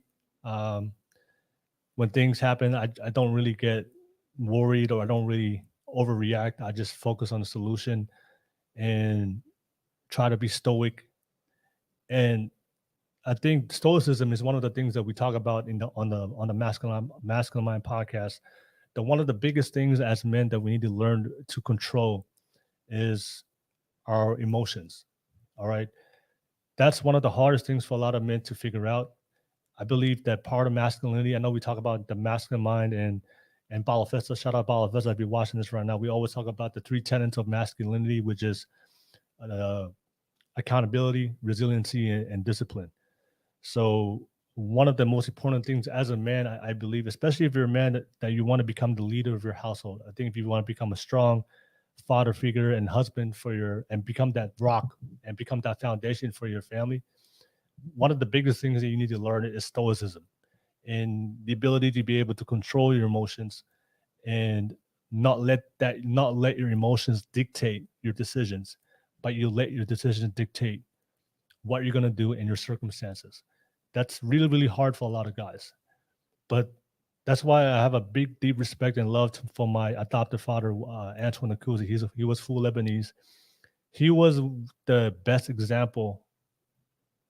When things happen, I don't really get worried, or I don't really overreact. I just focus on the solution and try to be stoic. And I think stoicism is one of the things that we talk about on the masculine mind podcast. That one of the biggest things as men that we need to learn to control is our emotions. All right. That's one of the hardest things for a lot of men to figure out. I believe that part of masculinity, I know we talk about the masculine mind and Balafesta, shout out Balafesta if you're watching this right now. We always talk about the 3 tenets of masculinity, which is accountability, resiliency, and discipline. So one of the most important things as a man, I believe, especially if you're a man that you want to become the leader of your household. I think if you want to become a strong father figure and husband and become that rock and become that foundation for your family, one of the biggest things that you need to learn is stoicism, and the ability to be able to control your emotions and not let your emotions dictate your decisions, but you let your decisions dictate what you're going to do in your circumstances. That's really, really hard for a lot of guys. But that's why I have a big, deep respect and love for my adopted father, Antoine Nacouzi. He was full Lebanese. He was the best example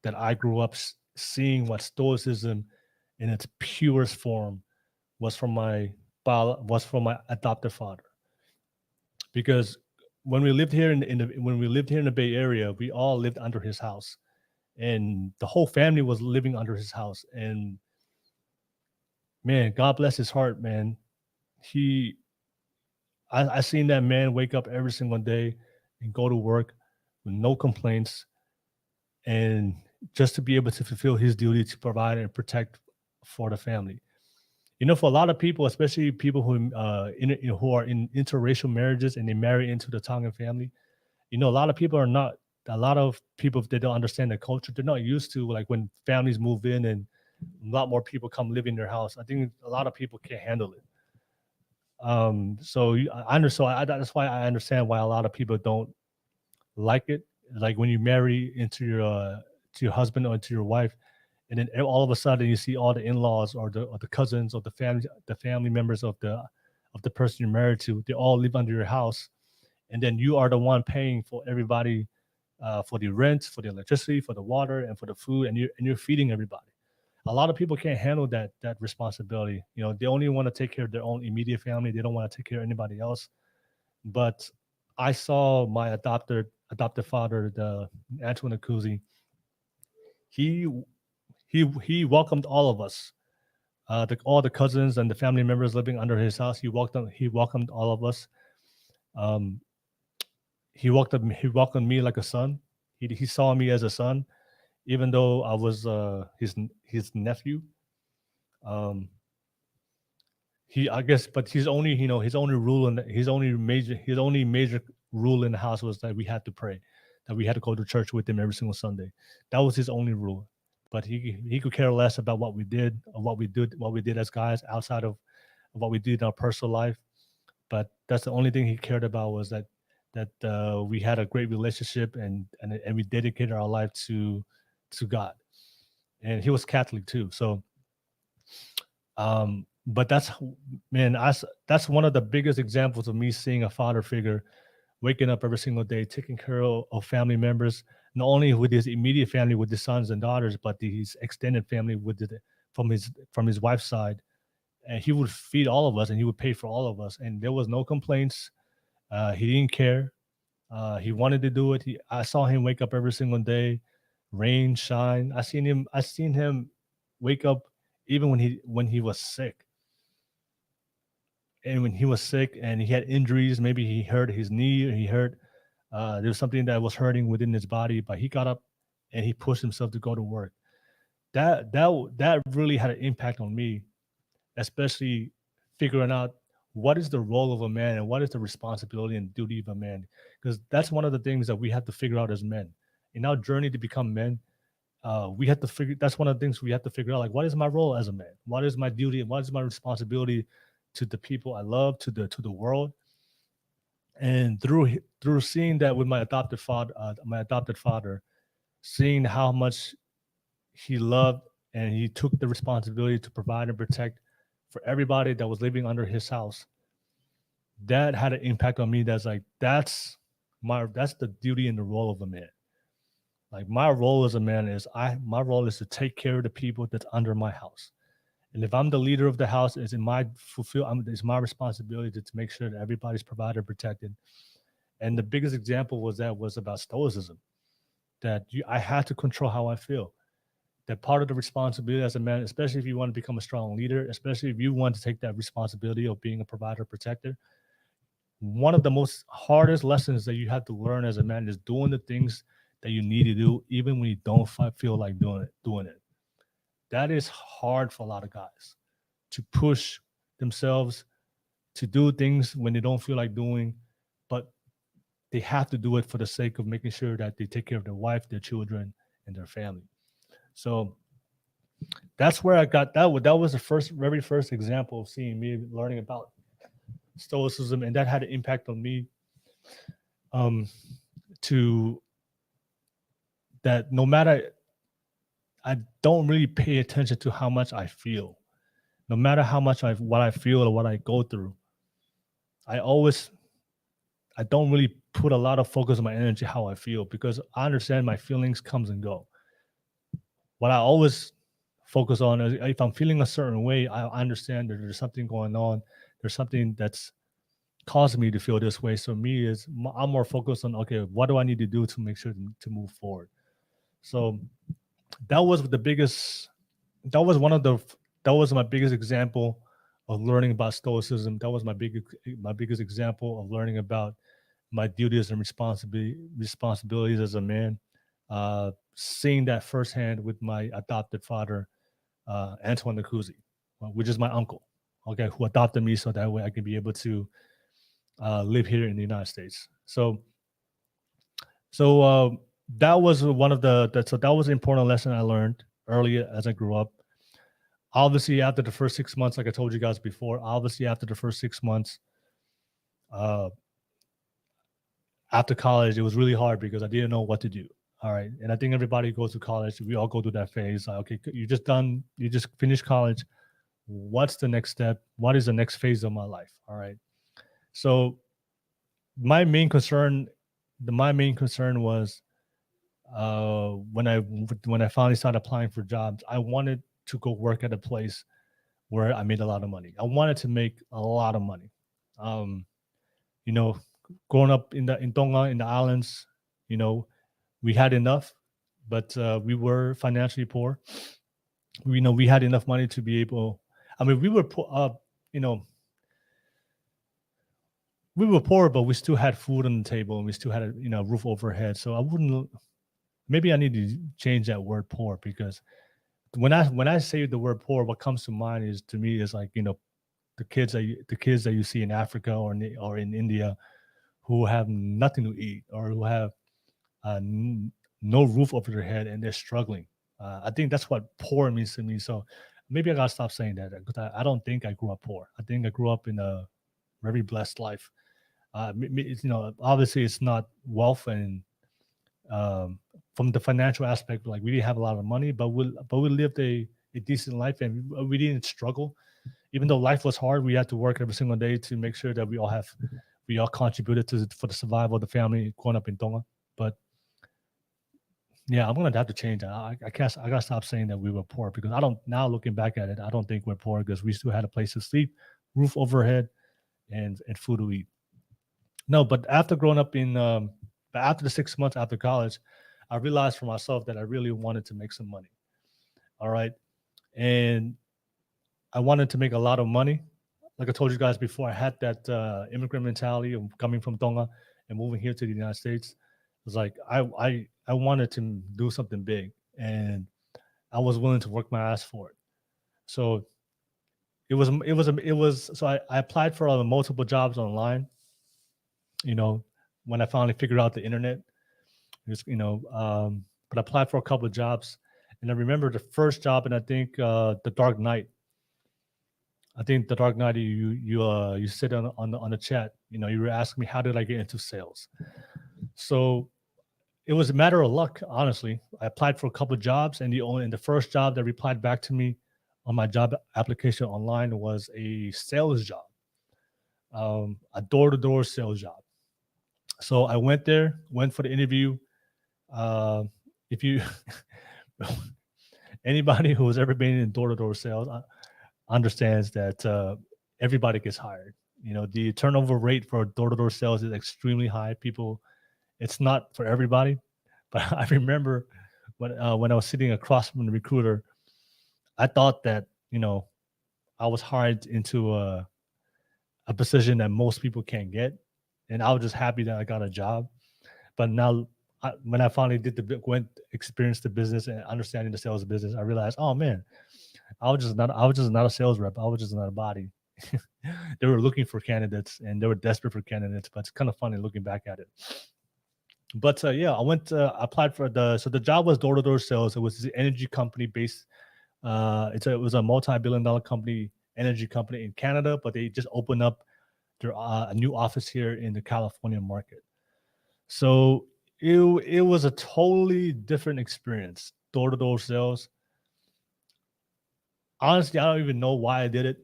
that I grew up seeing what stoicism in its purest form was from my adopted father. Because when we lived here in the Bay Area, we all lived under his house, and the whole family was living under his house. And man, God bless his heart, man. I seen that man wake up every single day and go to work with no complaints, and just to be able to fulfill his duty to provide and protect for the family. For a lot of people, especially people who who are in interracial marriages and they marry into the Tongan family, a lot of people if they don't understand the culture, they're not used to, like, when families move in and a lot more people come live in their house. I think a lot of people can't handle it. So that's why I understand why a lot of people don't like it. Like when you marry into your husband or into your wife, and then all of a sudden you see all the in-laws or the cousins or the family members of the person you're married to, they all live under your house, and then you are the one paying for everybody, for the rent, for the electricity, for the water, and for the food, and you're feeding everybody. A lot of people can't handle that responsibility. They only want to take care of their own immediate family. They don't want to take care of anybody else. But I saw my adopted father, the Antoine Nacouzi. He welcomed all of us, all the cousins and the family members living under his house. He welcomed all of us. He welcomed me like a son. He saw me as a son, even though I was his nephew. But his only major rule in the house was that we had to pray, that we had to go to church with him every single Sunday. That was his only rule. But he could care less about what we did, or what we did as guys outside of what we did in our personal life. but that's the only thing he cared about was that we had a great relationship and we dedicated our life to God. And he was Catholic too. So but that's one of the biggest examples of me seeing a father figure waking up every single day, taking care of family members, not only with his immediate family, with his sons and daughters, but his extended family from his wife's side. And he would feed all of us, and he would pay for all of us, and there was no complaints. He didn't care. He wanted to do it. I saw him wake up every single day, rain, shine. I seen him wake up even when he was sick. And when he was sick and he had injuries, maybe he hurt his knee, or he hurt there was something that was hurting within his body, but he got up and he pushed himself to go to work. That really had an impact on me, especially figuring out what is the role of a man and what is the responsibility and duty of a man, because that's one of the things that we have to figure out as men in our journey to become men. We have to figure. That's one of the things we have to figure out. Like, what is my role as a man? What is my duty? And what is my responsibility to the people I love, to the world? And through seeing that with my adopted father, seeing how much he loved and he took the responsibility to provide and protect for everybody that was living under his house, that had an impact on me. That's the duty and the role of a man. Like, my role as a man my role is to take care of the people that's under my house. And if I'm the leader of the house, it's my responsibility to make sure that everybody's provided and protected. And the biggest example was about stoicism, that I had to control how I feel. That part of the responsibility as a man, especially if you want to become a strong leader, especially if you want to take that responsibility of being a provider, protector, one of the most hardest lessons that you have to learn as a man is doing the things that you need to do, even when you don't feel like doing it. That is hard for a lot of guys, to push themselves to do things when they don't feel like doing, but they have to do it for the sake of making sure that they take care of their wife, their children, and their family. So that's where I got that. That was the very first example of seeing me learning about stoicism, and that had an impact on me. To that, no matter, I don't really pay attention to how much I feel, no matter how much what I feel or what I go through. I don't really put a lot of focus on my energy, how I feel, because I understand my feelings comes and go. What I always focus on is, if I'm feeling a certain way, I understand that there's something going on. There's something that's causing me to feel this way. So I'm more focused on, okay, what do I need to do to make sure to move forward? So that was my biggest example of learning about stoicism. That was my biggest example of learning about my duties and responsibilities as a man. Seeing that firsthand with my adopted father, Antoine Nacouzi, which is my uncle, okay, who adopted me so that way I can be able to live here in the United States. So that was that was an important lesson I learned early as I grew up. Obviously, after the first 6 months, like I told you guys before, after the first 6 months, after college, it was really hard because I didn't know what to do. All right. And I think everybody goes to college. We all go through that phase. Like, okay, you just finished college. What's the next step? What is the next phase of my life? All right. So my main concern was when I finally started applying for jobs, I wanted to go work at a place where I made a lot of money. I wanted to make a lot of money. Growing up in Tonga, in the islands, we had enough, but we were financially poor. We had enough money to be able. I mean, we were poor. We were poor, but we still had food on the table, and we still had a roof overhead. So I wouldn't. Maybe I need to change that word poor, because when I say the word poor, what comes to mind is like the kids that you see in Africa or in India who have nothing to eat, or who have no roof over their head, and they're struggling. I think that's what poor means to me. So maybe I gotta stop saying that, because I don't think I grew up poor. I think I grew up in a very blessed life. Obviously it's not wealth and from the financial aspect, like we didn't have a lot of money, but we lived a decent life, and we didn't struggle. Even though life was hard, we had to work every single day to make sure that we all contributed for the survival of the family growing up in Tonga. But yeah, I'm gonna have to change that. I gotta stop saying that we were poor, because I don't, now looking back at it, I don't think we're poor, because we still had a place to sleep, roof overhead, and food to eat. No, but after growing up after the 6 months after college, I realized for myself that I really wanted to make some money. All right. And I wanted to make a lot of money. Like I told you guys before, I had that immigrant mentality of coming from Tonga and moving here to the United States. It was like I wanted to do something big, and I was willing to work my ass for it. So so I applied for multiple jobs online. When I finally figured out the internet, but I applied for a couple of jobs, and I remember the first job, and I think the Dark Knight. I think the Dark Knight, you said on the chat, you were asking me how did I get into sales. So it was a matter of luck, honestly. I applied for a couple of jobs, and the first job that replied back to me on my job application online was a sales job, a door-to-door sales job. So I went for the interview. If you anybody who has ever been in door-to-door sales understands that everybody gets hired. The turnover rate for door-to-door sales is extremely high. It's not for everybody. But I remember when I was sitting across from the recruiter, I thought that I was hired into a position that most people can't get, and I was just happy that I got a job. But now, when I finally experienced the business and understanding the sales business, I realized, oh man, I was just not a sales rep. I was just not a body. They were looking for candidates, and they were desperate for candidates. But it's kind of funny looking back at it. But yeah, I applied for the job was door-to-door sales. It was an energy company based. It was a multi-billion-dollar energy company in Canada, but they just opened up a new office here in the California market. So it was a totally different experience, door-to-door sales. Honestly, I don't even know why I did it.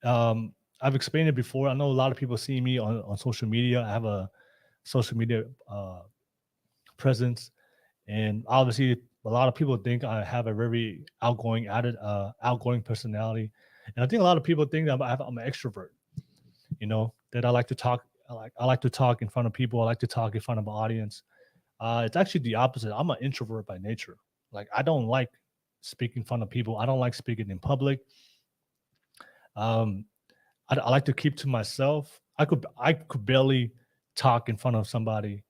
I've explained it before. I know a lot of people see me on social media. I have a social media presence, and obviously a lot of people think I have a very outgoing personality, and I think a lot of people think that I'm an extrovert. That I like to talk. I like to talk in front of people. I like to talk in front of an audience. It's actually the opposite. I'm an introvert by nature. Like, I don't like speaking in front of people. I don't like speaking in public. I like to keep to myself. I could barely talk in front of somebody.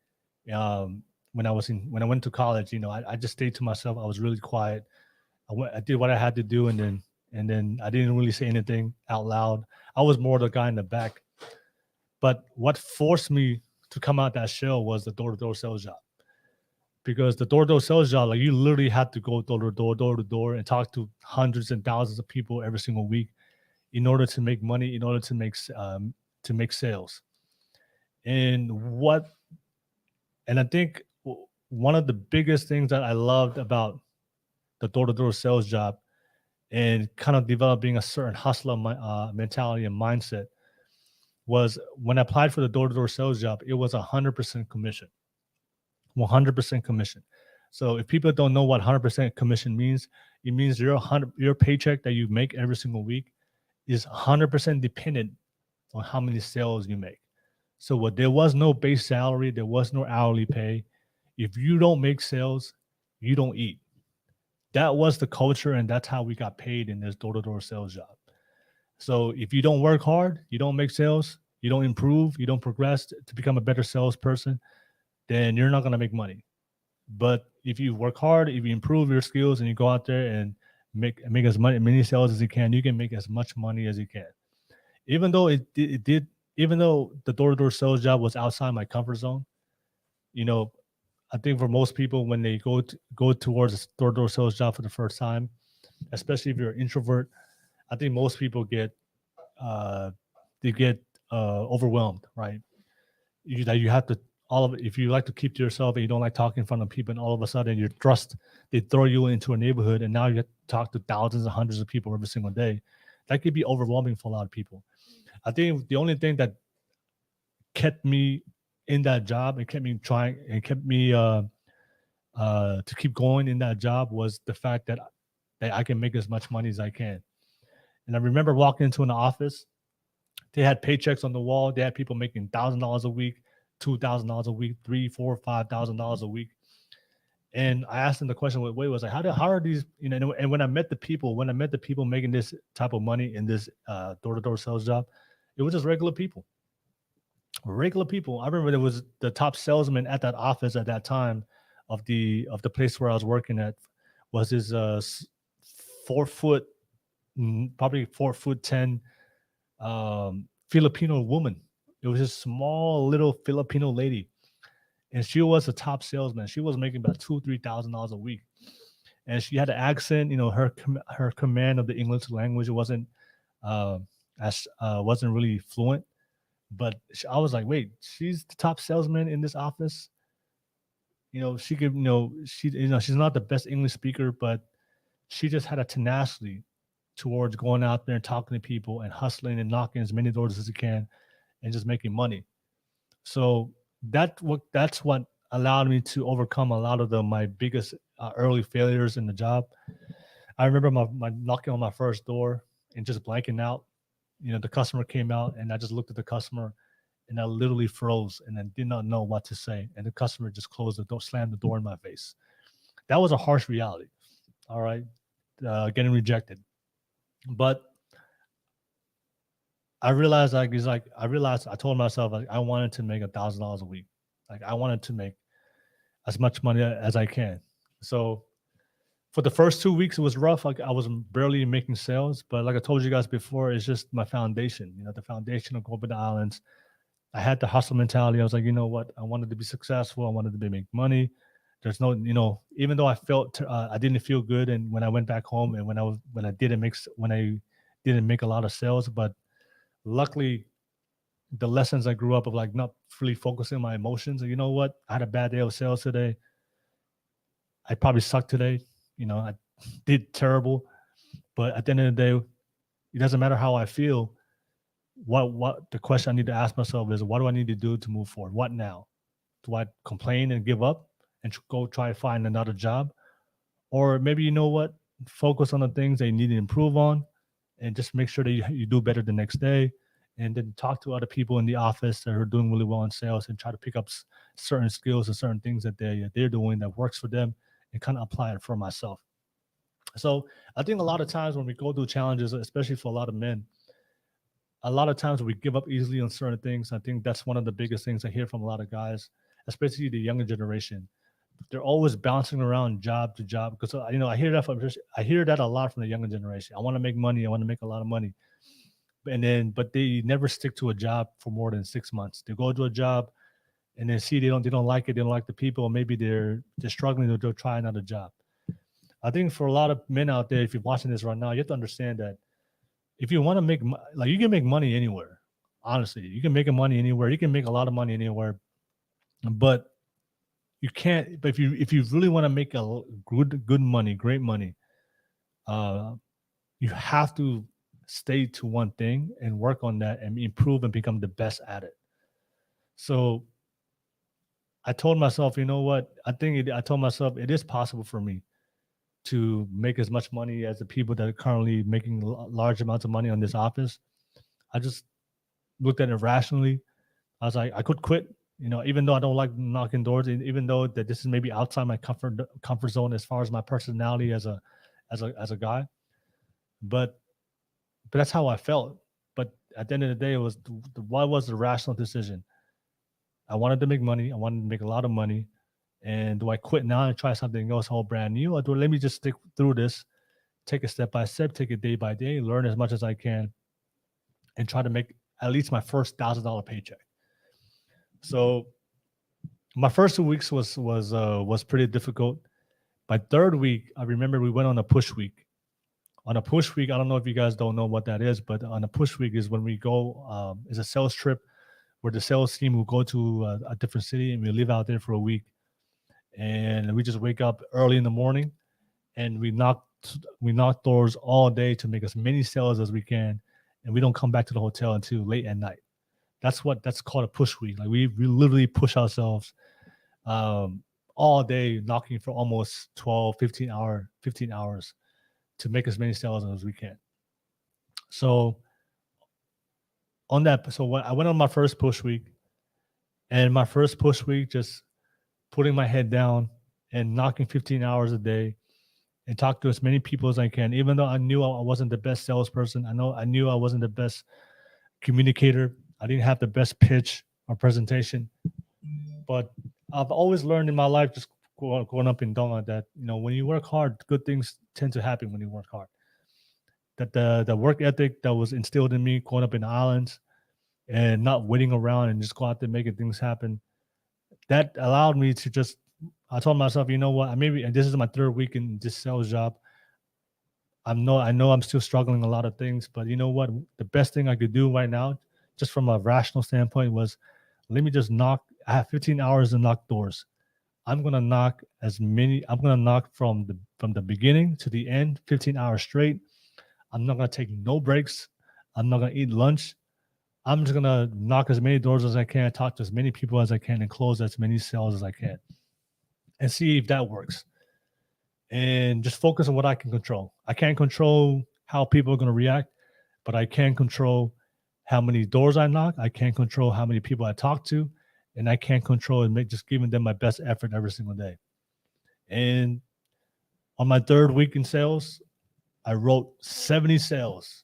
When I went to college, I just stayed to myself. I was really quiet. I did what I had to do, and then I didn't really say anything out loud. I was more the guy in the back. But what forced me to come out that shell was the door-to-door sales job. Because the door-to-door sales job, like, you literally had to go door to door, and talk to hundreds and thousands of people every single week in order to make money, in order to make sales. And I think one of the biggest things that I loved about the door-to-door sales job, and kind of developing a certain hustler mentality and mindset, was when I applied for the door-to-door sales job, it was 100% commission. 100% commission. So if people don't know what 100% commission means, it means your paycheck that you make every single week is 100% dependent on how many sales you make. So there was no base salary, there was no hourly pay. If you don't make sales, you don't eat. That was the culture, and that's how we got paid in this door-to-door sales job. So if you don't work hard, you don't make sales, you don't improve, you don't progress to become a better salesperson, then you're not going to make money. But if you work hard, if you improve your skills, and you go out there and make as many sales as you can make as much money as you can. Even though even though the door-to-door sales job was outside my comfort zone, I think for most people, when they go towards a door-to-door sales job for the first time, especially if you're an introvert, I think most people get get overwhelmed, right? You have to if you like to keep to yourself and you don't like talking in front of people, and all of a sudden they throw you into a neighborhood, and now you have to talk to thousands and hundreds of people every single day. That could be overwhelming for a lot of people. I think the only thing that kept me in that job and kept me trying and kept me to keep going in that job was the fact that I can make as much money as I can. And I remember walking into an office. They had paychecks on the wall. They had people making $1,000 a week, $2,000 a week, $3,000, $4,000, $5,000 a week. And I asked them the question, wait, was like, how are these, and when I met the people making this type of money in this door-to-door sales job, it was just regular people. I remember there was the top salesman at that office at that time of the place where I was working at was this 4'10" Filipino woman. It was this small little Filipino lady, and she was a top salesman. She was making about $2,000-$3,000 a week, and she had an accent. Her command of the English language wasn't wasn't really fluent, but I was like, wait, she's the top salesman in this office. She could, she's not the best English speaker, but she just had a tenacity towards going out there and talking to people and hustling and knocking as many doors as she can and just making money. So that's what allowed me to overcome a lot of my biggest early failures in the job. I remember my knocking on my first door and just blanking out. The customer came out, and I just looked at the customer, and I literally froze and I did not know what to say. And the customer just closed the door, slammed the door in my face. That was a harsh reality. All right. Getting rejected. But I realized I told myself I wanted to make $1,000 a week. Like I wanted to make as much money as I can. So for the first 2 weeks, it was rough. Like I was barely making sales, but like I told you guys before, it's just my foundation, the foundation of Corporate Islands. I had the hustle mentality. I was like, you know what? I wanted to be successful. I wanted to make money. There's no, even though I felt I didn't feel good, and when I went back home and when I didn't make a lot of sales, but luckily, the lessons I grew up of like not really focusing on my emotions. You know what? I had a bad day of sales today. I probably sucked today. I did terrible, but at the end of the day, it doesn't matter how I feel. What the question I need to ask myself is, what do I need to do to move forward? What now? Do I complain and give up and go try to find another job? Or maybe, focus on the things that you need to improve on and just make sure that you do better the next day, and then talk to other people in the office that are doing really well in sales and try to pick up certain skills and certain things that they're doing that works for them and kind of apply it for myself. So I think a lot of times when we go through challenges, especially for a lot of men, a lot of times we give up easily on certain things. I think that's one of the biggest things I hear from a lot of guys, especially the younger generation. They're always bouncing around job to job because I hear that a lot from the younger generation. I want to make money. I want to make a lot of money, but they never stick to a job for more than 6 months. They go to a job and then see they don't like it. They don't like the people. Maybe they're struggling to try another job. I think for a lot of men out there, if you're watching this right now, you have to understand that if you want to make, you can make money anywhere. Honestly, you can make money anywhere. You can make a lot of money anywhere, but you can't. But if you really want to make a good money, great money, you have to stay to one thing and work on that and improve and become the best at it. So I told myself, you know what? I told myself it is possible for me to make as much money as the people that are currently making large amounts of money on this office. I just looked at it rationally. I was like, I could quit, even though I don't like knocking doors, even though that this is maybe outside my comfort zone as far as my personality as a guy. But that's how I felt. But at the end of the day, it was what was the rational decision? I wanted to make money. I wanted to make a lot of money. And do I quit now and try something else all brand new? Or let me just stick through this, take it step by step, take it day by day, learn as much as I can, and try to make at least my first $1,000 paycheck. So my first 2 weeks was pretty difficult. By third week, I remember we went on a push week. On a push week, I don't know if you guys don't know what that is, but on a push week is when we go, is a sales trip where the sales team will go to a different city and we live out there for a week. And we just wake up early in the morning and we knock doors all day to make as many sales as we can. And we don't come back to the hotel until late at night. That's called a push week. Like we literally push ourselves all day, knocking for almost 15 hours to make as many sales as we can. So when I went on my first push week, and my first push week, just putting my head down and knocking 15 hours a day and talk to as many people as I can, even though I knew I wasn't the best salesperson. I knew I wasn't the best communicator. I didn't have the best pitch or presentation, but I've always learned in my life, just growing up in Tonga, that when you work hard, good things tend to happen when you work hard. That the work ethic that was instilled in me growing up in the islands and not waiting around and just go out there making things happen, that allowed me to just, I told myself, you know what, and this is my third week in this sales job. I know I'm still struggling a lot of things, but you know what, the best thing I could do right now, just from a rational standpoint, was let me just knock. I have 15 hours to knock doors. I'm gonna knock from the beginning to the end, 15 hours straight. I'm not gonna take no breaks. I'm not gonna eat lunch. I'm just gonna knock as many doors as I can, talk to as many people as I can, and close as many sales as I can, and see if that works. And just focus on what I can control. I can't control how people are gonna react, but I can control how many doors I knock. I can't control how many people I talk to, and I can't control just giving them my best effort every single day. And on my third week in sales, I wrote 70 sales.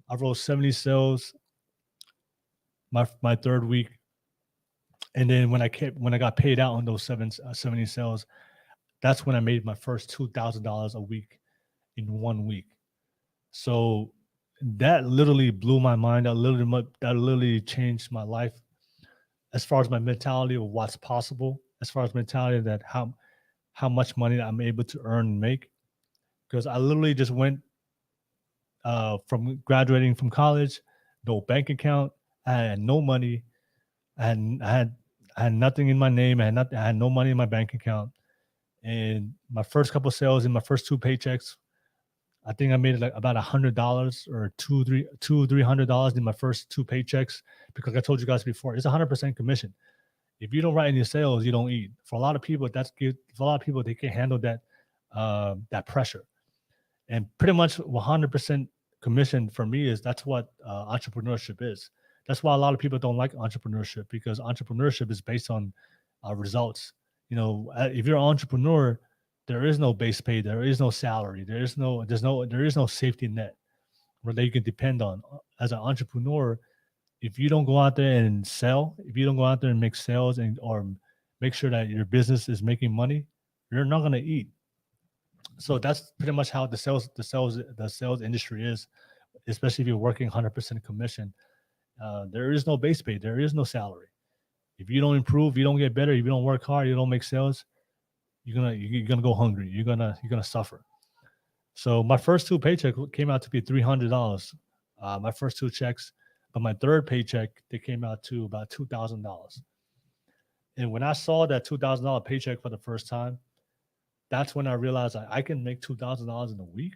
I wrote 70 sales my third week. And then when I got paid out on those 70 sales, that's when I made my first $2,000 a week in 1 week. So that literally blew my mind. That literally changed my life as far as my mentality of what's possible, as far as mentality that how much money I'm able to earn and make. Because I literally just went from graduating from college, no bank account, I had no money, and I had nothing in my name. I had no money in my bank account. And my first couple of sales in my first two paychecks, I think I made like about $100 or $300 in my first two paychecks, because I told you guys before, it's 100% commission. If you don't write any sales, you don't eat. For a lot of people, they can't handle that pressure. And pretty much 100% commission for me that's what entrepreneurship is. That's why a lot of people don't like entrepreneurship, because entrepreneurship is based on results. If you're an entrepreneur, there is no base pay, there is no salary, there is no safety net where they can depend on. As an entrepreneur, if you don't go out there and sell, if you don't go out there and make sales or make sure that your business is making money, you're not going to eat. So that's pretty much how the sales industry is, especially if you're working 100% commission. There is no base pay, there is no salary. If you don't improve, you don't get better, if you don't work hard, you don't make sales, you're gonna go hungry. You're gonna suffer. So my first two paychecks came out to be $300. My first two checks, but my third paycheck, they came out to about $2,000. And when I saw that $2,000 paycheck for the first time, that's when I realized I can make $2,000 in a week.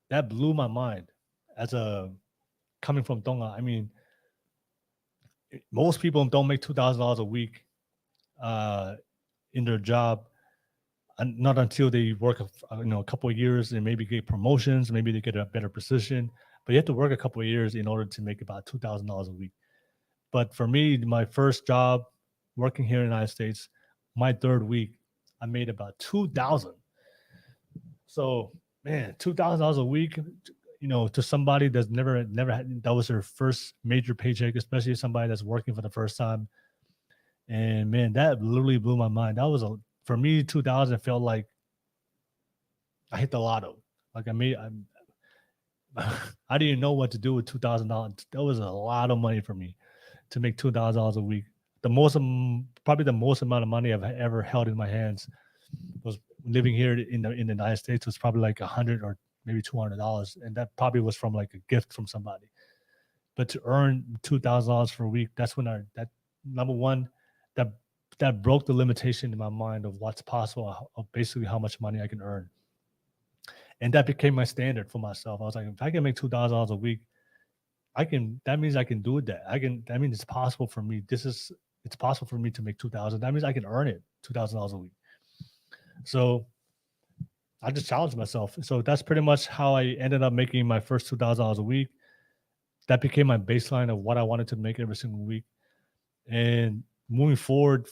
That blew my mind. Coming from Tonga, I mean, most people don't make $2,000 a week in their job, and not until they work a couple of years and maybe get promotions, maybe they get a better position. But you have to work a couple of years in order to make about $2,000 a week. But for me, my first job working here in the United States, my third week, I made about $2,000. So, man, $2,000 a week, to somebody that's never had, that was their first major paycheck, especially somebody that's working for the first time. And man, that literally blew my mind. For me, 2000 felt like I hit the lotto. Like I didn't know what to do with $2,000. That was a lot of money for me to make $2,000 a week. Probably the most amount of money I've ever held in my hands living here in the United States was probably like $100 or maybe $200, and that probably was from like a gift from somebody. But to earn $2,000 for a week, that's when that number one, that broke the limitation in my mind of what's possible, of basically how much money I can earn. And that became my standard for myself. I was like, if I can make $2,000 a week, that means I can do that. That means it's possible for me. It's possible for me to make 2,000. That means I can earn it, $2,000 a week. So I just challenged myself. So that's pretty much how I ended up making my first $2,000 a week. That became my baseline of what I wanted to make every single week. And moving forward,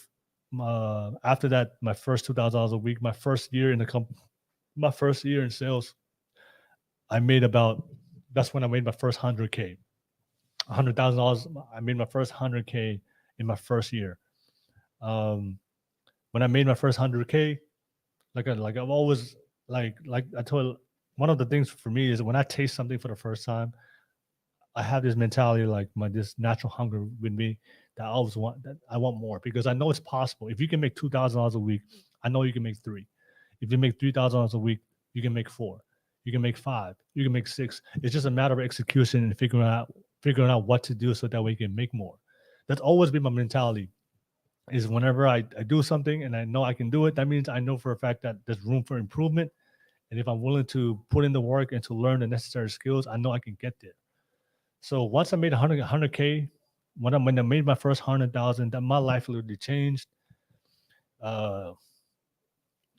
after that, my first $2,000 a week, my first year in sales, that's when I made my first $100K. $100,000. I made my first $100K in my first year. When I made my first $100K, like I've always like I told, one of the things for me is when I taste something for the first time, I have this mentality, like this natural hunger with me, that I always want, that I want more, because I know it's possible. If you can make $2,000 a week, I know you can make 3. If you make $3,000 a week, you can make 4. You can make 5. You can make 6. It's just a matter of execution and figuring out what to do so that way you can make more. That's always been my mentality. Is whenever I do something and I know I can do it, that means I know for a fact that there's room for improvement. And if I'm willing to put in the work and to learn the necessary skills, I know I can get there. So once I made 100K, when I made my first 100,000, that my life literally changed. My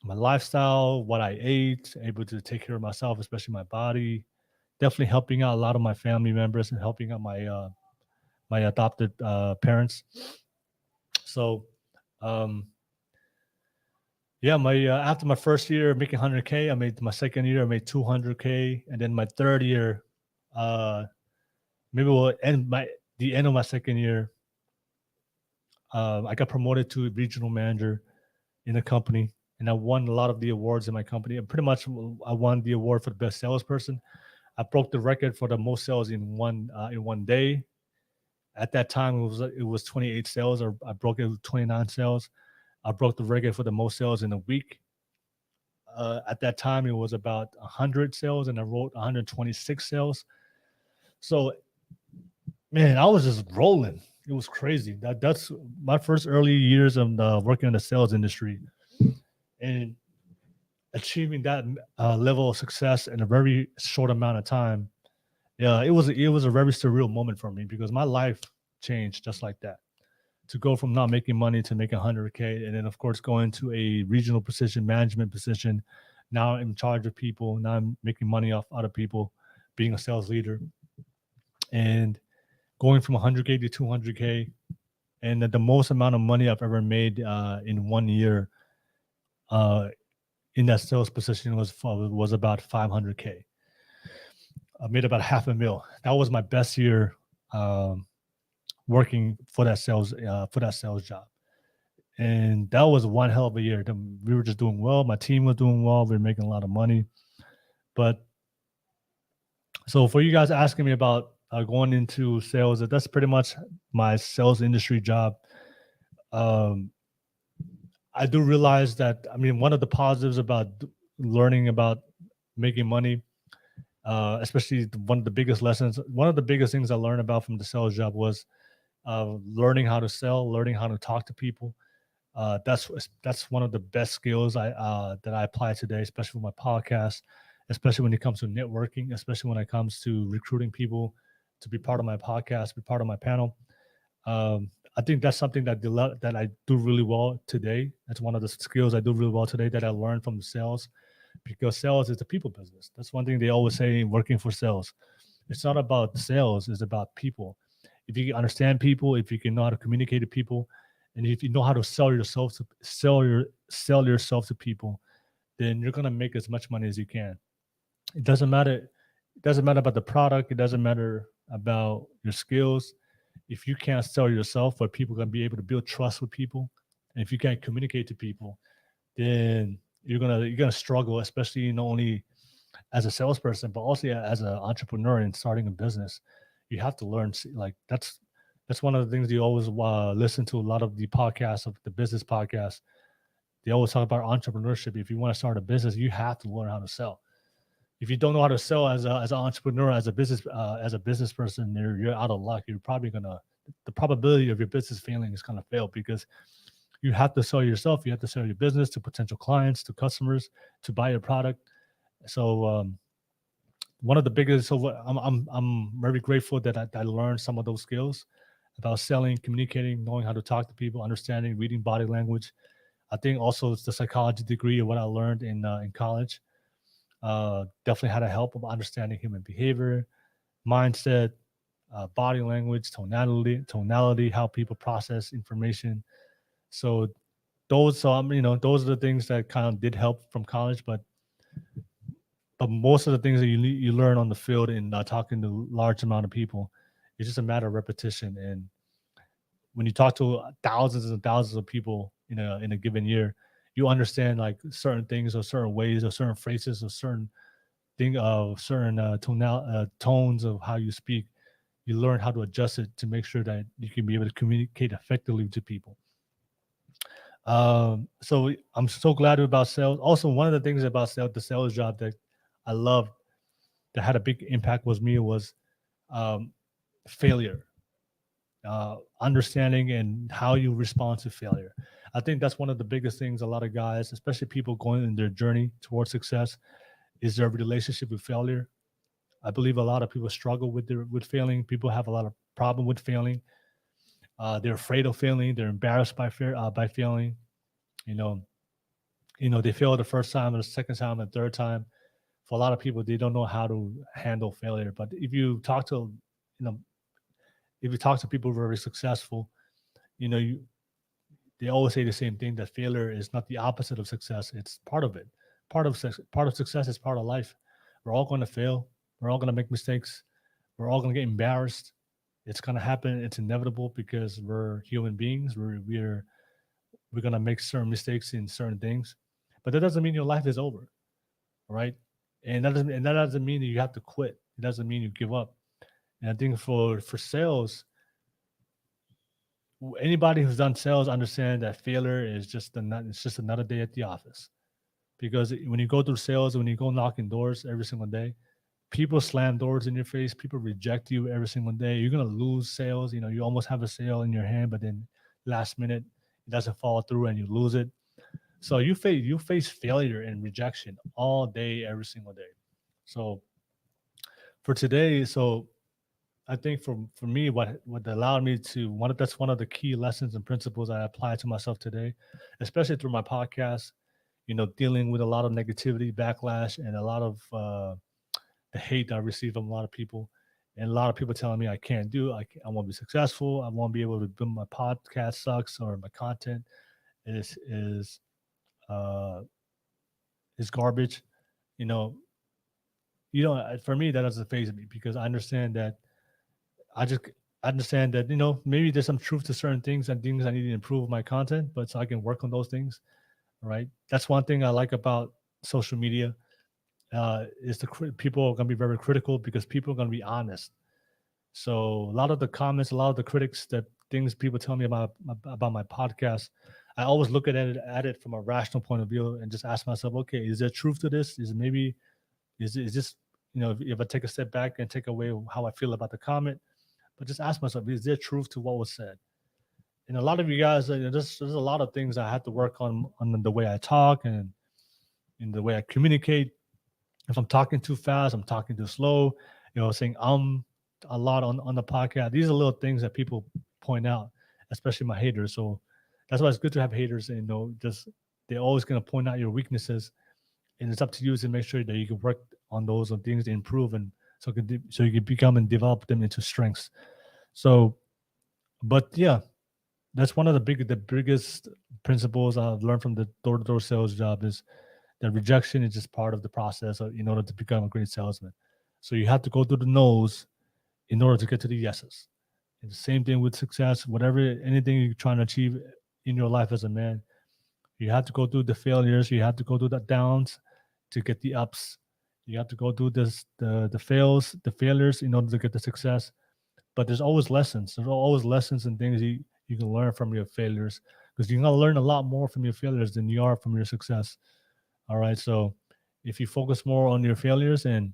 lifestyle, what I ate, able to take care of myself, especially my body, definitely helping out a lot of my family members and helping out my adopted parents. So, after my first year making 100K, I made my second year, I made 200K, and then my third year, the end of my second year, I got promoted to regional manager in the company, and I won a lot of the awards in my company. And pretty much, I won the award for the best salesperson. I broke the record for the most sales in one day. At that time, it was 28 sales, or I broke it with 29 sales. I broke the record for the most sales in a week. At that time, it was about 100 sales, and I wrote 126 sales. So, man, I was just rolling. It was crazy. That's my first early years of working in the sales industry, and achieving that level of success in a very short amount of time. Yeah, it was a very surreal moment for me, because my life changed just like that. To go from not making money to making 100K, and then of course going to a regional position, management position. Now I'm in charge of people. Now I'm making money off other people, being a sales leader, and going from 100K to 200K, and the most amount of money I've ever made in 1 year in that sales position was about 500K. I made about $500,000. That was my best year working for that sales job, and that was one hell of a year. We were just doing well. My team was doing well. We were making a lot of money. But so for you guys asking me about going into sales, that's pretty much my sales industry job. I do realize that, one of the positives about learning about making money, especially one of the biggest things I learned about from the sales job was learning how to sell, learning how to talk to people. That's one of the best skills that I apply today, especially with my podcast, especially when it comes to networking, especially when it comes to recruiting people to be part of my podcast, be part of my panel. I think that's something that I do really well today. That's one of the skills I do really well today that I learned from the sales, because sales is a people business. That's one thing they always say working for sales. It's not about sales, it's about people. If you can understand people, if you can know how to communicate to people, and if you know how to sell yourself to people, then you're gonna make as much money as you can. It doesn't matter about the product. It doesn't matter about your skills. If you can't sell yourself, or people are gonna be able to build trust with people, and if you can't communicate to people, then you're gonna struggle, especially not only as a salesperson, but also as an entrepreneur and starting a business. You have to learn, like that's one of the things you always listen to a lot of the podcasts, of the business podcasts. they always talk about entrepreneurship. If you want to start a business, you have to learn how to sell. If you don't know how to sell as an entrepreneur, as a business person, you're out of luck. You're probably the probability of your business failing is gonna fail because you have to sell yourself. You have to sell your business to potential clients, to customers, to buy your product. So one of the biggest. So I'm very grateful that I learned some of those skills about selling, communicating, knowing how to talk to people, understanding, reading body language. I think also it's the psychology degree of what I learned in college. Definitely had a help of understanding human behavior, mindset, body language, tonality, how people process information. So those are the things that kind of did help from college, but most of the things that you learn on the field and talking to large amount of people, it's just a matter of repetition. And when you talk to thousands and thousands of people in a given year, you understand like certain things or certain ways or certain phrases or certain tones of how you speak. You learn how to adjust it to make sure that you can be able to communicate effectively to people. So I'm so glad about sales. Also, one of the things about the sales job that I loved that had a big impact was failure, understanding and how you respond to failure. I think that's one of the biggest things a lot of guys, especially people going in their journey towards success, is their relationship with failure. I believe a lot of people struggle with failing. People have a lot of problem with failing. They're afraid of failing. They're embarrassed by failing. You know, they fail the first time, and the second time, and third time. For a lot of people, they don't know how to handle failure. But if you talk to people who are very successful, they always say the same thing, that failure is not the opposite of success. It's part of it. Part of success is part of life. We're all going to fail. We're all going to make mistakes. We're all going to get embarrassed. It's going to happen. It's inevitable because we're human beings. We're going to make certain mistakes in certain things. But that doesn't mean your life is over, right? And that doesn't mean that you have to quit. It doesn't mean you give up. And I think for sales, anybody who's done sales understand that failure is just another day at the office. Because when you go through sales, when you go knocking doors every single day, people slam doors in your face. People reject you every single day. You're gonna lose sales. You almost have a sale in your hand, but then last minute it doesn't follow through and you lose it. So you face failure and rejection all day, every single day. So for today, I think for me, what allowed me to that's one of the key lessons and principles I apply to myself today, especially through my podcast. Dealing with a lot of negativity, backlash, and a lot of the hate I receive from a lot of people, and a lot of people telling me I can't do it. I won't be successful. I won't be able to build my podcast sucks, or my content is garbage. For me, that doesn't faze me because I understand that maybe there's some truth to certain things and things I need to improve my content, but so I can work on those things. Right. That's one thing I like about social media. Is people are going to be very critical because people are going to be honest. So a lot of the comments, a lot of the critics, that things people tell me about my podcast, I always look at it from a rational point of view and just ask myself, okay, is there truth to this? Is this, if I take a step back and take away how I feel about the comment, but just ask myself, is there truth to what was said? And a lot of you guys, there's a lot of things I have to work on the way I talk and in the way I communicate. If I'm talking too fast, I'm talking too slow, saying a lot on the podcast. These are little things that people point out, especially my haters. So that's why it's good to have haters, and they're always going to point out your weaknesses, and it's up to you to make sure that you can work on those things to improve, and so you can become and develop them into strengths. So, but yeah. That's one of the biggest principles I've learned from the door-to-door sales job, is that rejection is just part of the process in order to become a great salesman. So you have to go through the no's in order to get to the yeses. And the same thing with success, anything you're trying to achieve in your life as a man, you have to go through the failures, you have to go through the downs to get the ups. You have to go through the failures in order to get the success. But there's always lessons. There's always lessons and things you can learn from your failures, because you're gonna learn a lot more from your failures than you are from your success. All right. So if you focus more on your failures and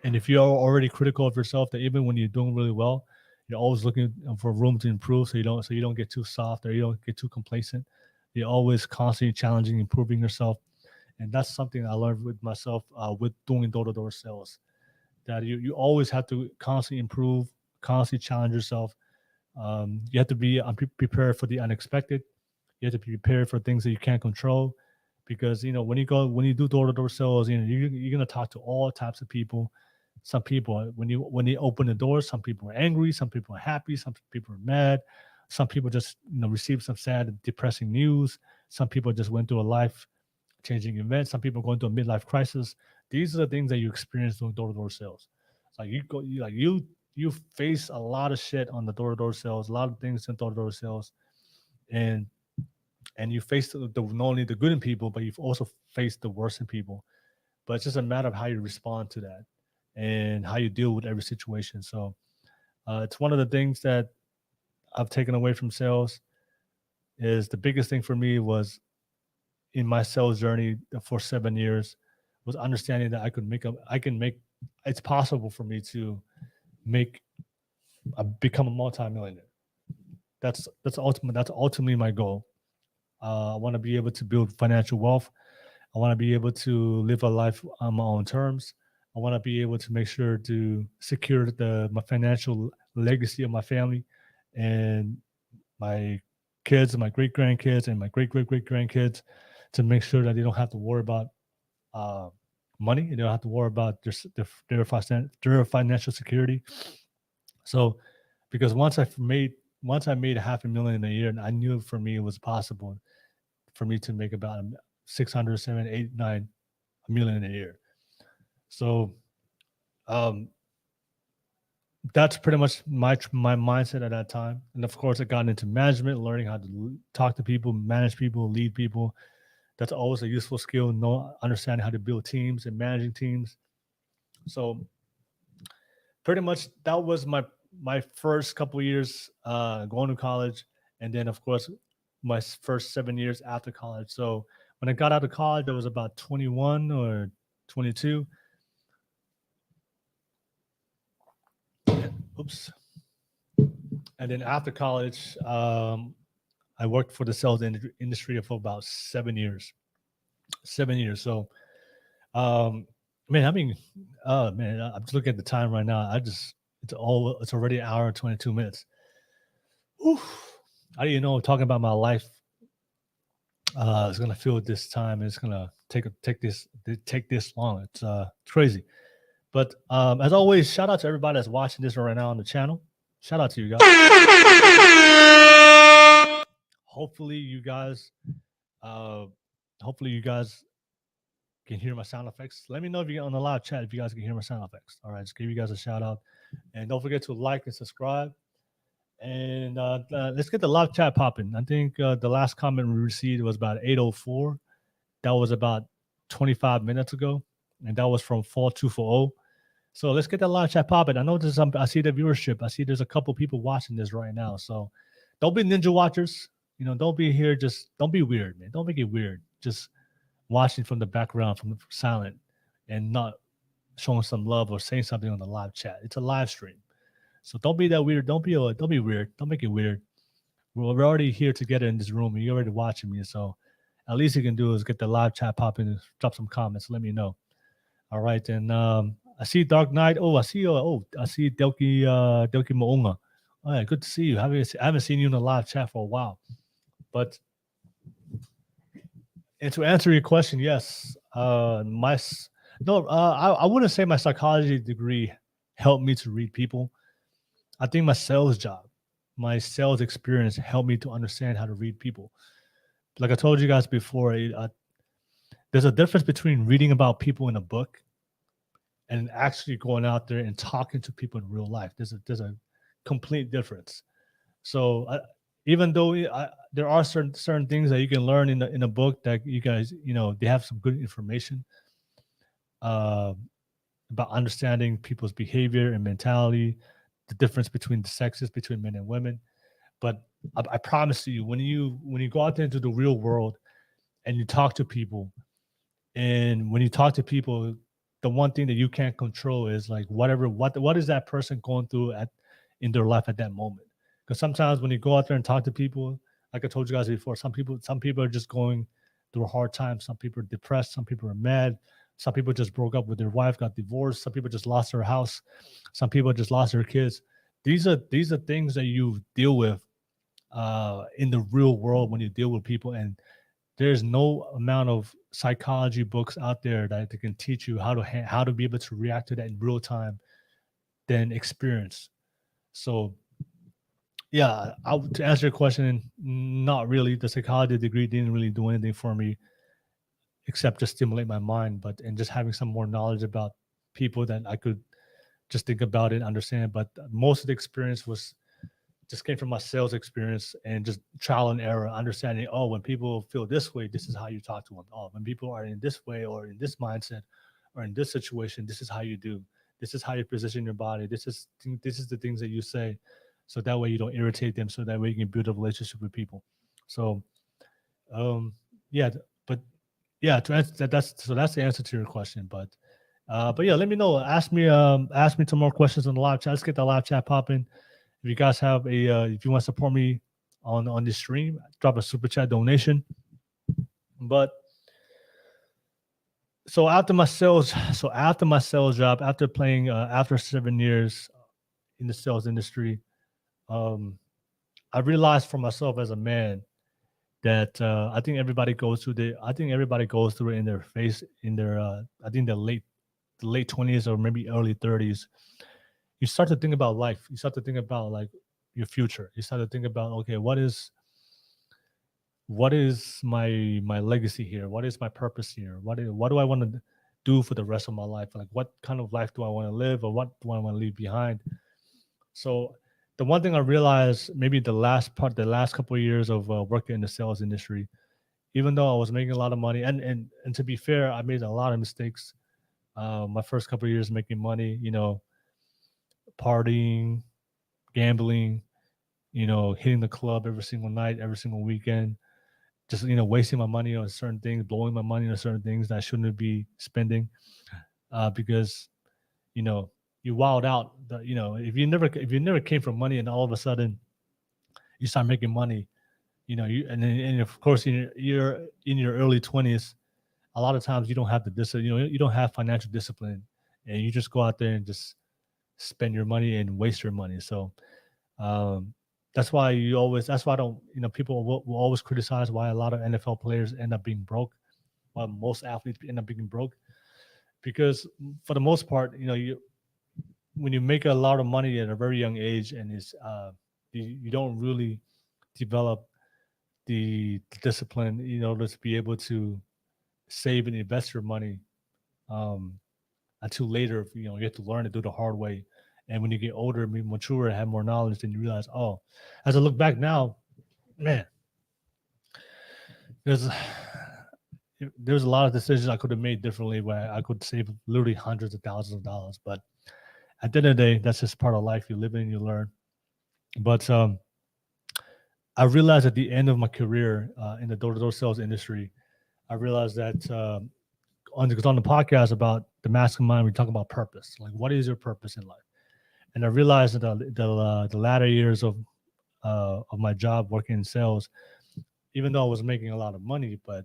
if you're already critical of yourself, that even when you're doing really well, you're always looking for room to improve, so you don't get too soft or you don't get too complacent. You're always constantly challenging, improving yourself, and that's something I learned with myself with doing door-to-door sales. That you always have to constantly improve, constantly challenge yourself. You have to be prepared for the unexpected. You have to be prepared for things that you can't control, because when you do door-to-door sales, you're gonna talk to all types of people. Some people, when you open the door, some people are angry, some people are happy, some people are mad, some people just receive some sad, depressing news. Some people just went through a life-changing event. Some people going through a midlife crisis. These are the things that you experience doing door-to-door sales. It's like you face a lot of shit on the door-to-door sales, a lot of things in door-to-door sales, and you face not only the good in people, but you've also faced the worst in people. But it's just a matter of how you respond to that and how you deal with every situation. So it's one of the things that I've taken away from sales. Is the biggest thing for me was in my sales journey for 7 years was understanding that it's possible for me to become a multimillionaire. That's ultimately my goal. I want to be able to build financial wealth. I want to be able to live a life on my own terms. I want to be able to make sure to secure my financial legacy of my family and my kids and my great grandkids and my great great great grandkids, to make sure that they don't have to worry about money. They don't have to worry about their financial security. So, because once I made $500,000 a year, and I knew for me it was possible for me to make about 600, 7, 8, 9 million a year. So that's pretty much my mindset at that time. And of course, I got into management, learning how to talk to people, manage people, lead people. That's always a useful skill, understanding how to build teams and managing teams. So pretty much that was my first couple of years going to college. And then, of course, my first 7 years after college. So when I got out of college, I was about 21 or 22. Oops. And then after college, I worked for the sales industry for about 7 years. 7 years. So, man, I'm just looking at the time right now. It's already an hour and 22 minutes. Whew. I didn't know talking about my life is gonna feel this time. It's gonna take this long. It's crazy. But as always, shout out to everybody that's watching this right now on the channel. Shout out to you guys. Hopefully you guys can hear my sound effects. Let me know if you get on the live chat if you guys can hear my sound effects. All right, just give you guys a shout out. And don't forget to like and subscribe. And let's get the live chat popping. I think the last comment we received was about 8:04. That was about 25 minutes ago. And that was from 4240. So let's get that live chat popping. I know I see the viewership. I see there's a couple people watching this right now. So don't be ninja watchers. Don't be here. Just don't be weird, man. Don't make it weird. Just watching from the background, from silent, and not showing some love or saying something on the live chat. It's a live stream. So don't be that weird. Don't be weird. Don't make it weird. We're already here together in this room, and you're already watching me. So at least you can do is get the live chat popping and drop some comments. Let me know. All right. And I see Dark Knight. Oh, I see Delki Moonga. All right, good to see you. I haven't seen you in the live chat for a while. But and to answer your question, yes, I wouldn't say my psychology degree helped me to read people. I think my sales experience helped me to understand how to read people. Like I told you guys before, there's a difference between reading about people in a book and actually going out there and talking to people in real life. There's a complete difference. So even though there are certain things that you can learn in a book that you guys, they have some good information about understanding people's behavior and mentality, the difference between the sexes, between men and women. But I promise you, when you go out there into the real world and you talk to people, and when you talk to people, the one thing that you can't control is like what is that person going through in their life at that moment. Because sometimes when you go out there and talk to people, like I told you guys before, some people are just going through a hard time. Some people are depressed. Some people are mad. Some people just broke up with their wife, got divorced. Some people just lost their house. Some people just lost their kids. These are things that you deal with in the real world when you deal with people. And there's no amount of psychology books out there that can teach you how to be able to react to that in real time than experience. So yeah, to answer your question, not really. The psychology degree didn't really do anything for me except just stimulate my mind, and just having some more knowledge about people that I could just think about it and understand. But most of the experience just came from my sales experience and just trial and error, understanding, oh, when people feel this way, this is how you talk to them. Oh, when people are in this way or in this mindset or in this situation, this is how you do. This is how you position your body. This is the things that you say. So that way you don't irritate them. So that way you can build a relationship with people. So, yeah, but yeah, to answer that's the answer to your question. But yeah, let me know. Ask me some more questions on the live chat. Let's get the live chat popping. If you guys have if you want to support me on this stream, drop a super chat donation. But after my sales job, after playing after 7 years in the sales industry, I realized for myself as a man that I think everybody goes through it in their face, in their I think the late 20s or maybe early 30s. You start to think about life. You start to think about like your future. You start to think about, okay, what is my legacy here? What is my purpose here? What do I want to do for the rest of my life? Like, what kind of life do I want to live, or what do I want to leave behind? So the one thing I realized, maybe the last couple of years of working in the sales industry, even though I was making a lot of money, and to be fair, I made a lot of mistakes. My first couple of years making money, partying, gambling, hitting the club every single night, every single weekend, just, wasting my money on certain things, blowing my money on certain things that I shouldn't be spending, because, you wild out. If you never came from money and all of a sudden you start making money, and of course you're in your early 20s, a lot of times you don't have the discipline, you don't have financial discipline, and you just go out there and just spend your money and waste your money. So that's why I don't, people will always criticize why a lot of NFL players end up being broke, while most athletes end up being broke, because for the most part, when you make a lot of money at a very young age, and you don't really develop the discipline in order to be able to save and invest your money until later. You have to learn to do the hard way. And when you get older, be mature, and have more knowledge, then you realize, oh, as I look back now, man, there's a lot of decisions I could have made differently, where I could save literally hundreds of thousands of dollars. But at the end of the day, that's just part of life. You live in, you learn. But I realized at the end of my career in the door-to-door sales industry, I realized that on the podcast about the mastermind, we talk about purpose. Like, what is your purpose in life? And I realized that the latter years of my job working in sales, even though I was making a lot of money, but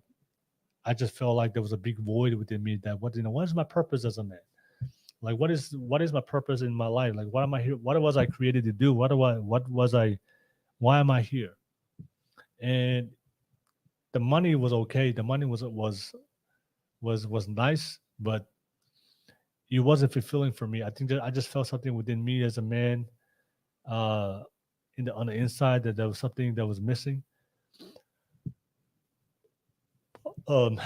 I just felt like there was a big void within me that what is my purpose as a man? Like, what is my purpose in my life? Like, what am I here? What was I created to do? Why am I here? And the money was okay. The money was nice, but it wasn't fulfilling for me. I think that I just felt something within me as a man, on the inside, that there was something that was missing. There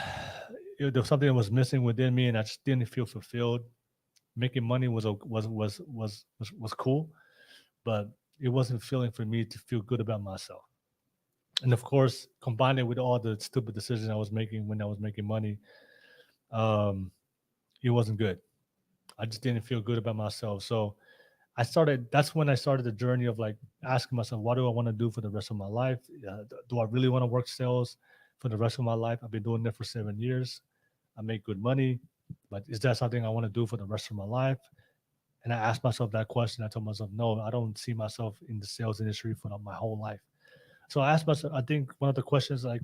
was something that was missing within me, and I just didn't feel fulfilled. Making money was cool, but it wasn't feeling for me to feel good about myself. And of course, combined it with all the stupid decisions I was making when I was making money, it wasn't good. I just didn't feel good about myself. So that's when I started the journey of like asking myself, what do I want to do for the rest of my life? Do I really want to work sales for the rest of my life? I've been doing it for 7 years. I make good money, but is that something I want to do for the rest of my life? And I asked myself that question. I told myself, no, I don't see myself in the sales industry for my whole life. So I asked myself, I think one of the questions I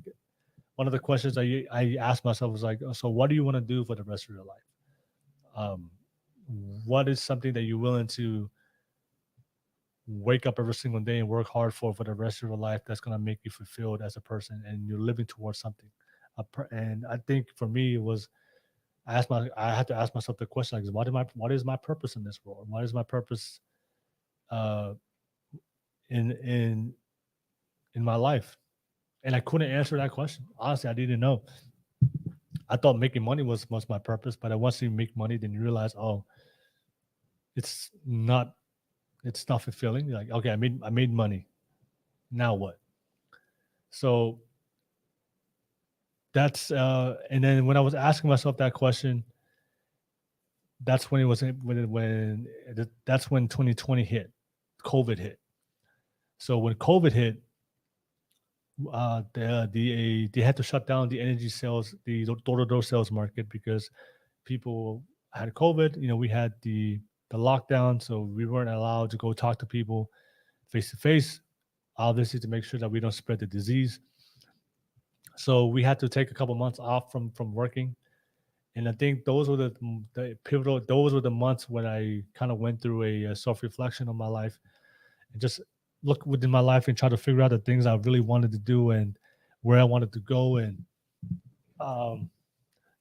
asked myself was like, so what do you want to do for the rest of your life? Um, what is something that you're willing to wake up every single day and work hard for the rest of your life that's going to make you fulfilled as a person and you're living towards something? And I think for me, it was, I had to ask myself the question, like, what is my purpose in this world? What is my purpose uh, in in my life? And I couldn't answer that question. Honestly, I didn't know. I thought making money was my purpose, but once you make money, then you realize, oh, it's not it's not fulfilling. You're like, okay, I made money. Now what? So that's and then when I was asking myself that question, that's when it was that's when 2020 hit, COVID hit. So when COVID hit, they had to shut down the energy sales, the door-to-door sales market because people had COVID. You know, we had the lockdown, so we weren't allowed to go talk to people face to face, obviously to make sure that we don't spread the disease. So we had to take a couple months off from working, and I think those were the pivotal. Those were the months when I kind of went through a self reflection on my life and just look within my life and try to figure out the things I really wanted to do and where I wanted to go and um,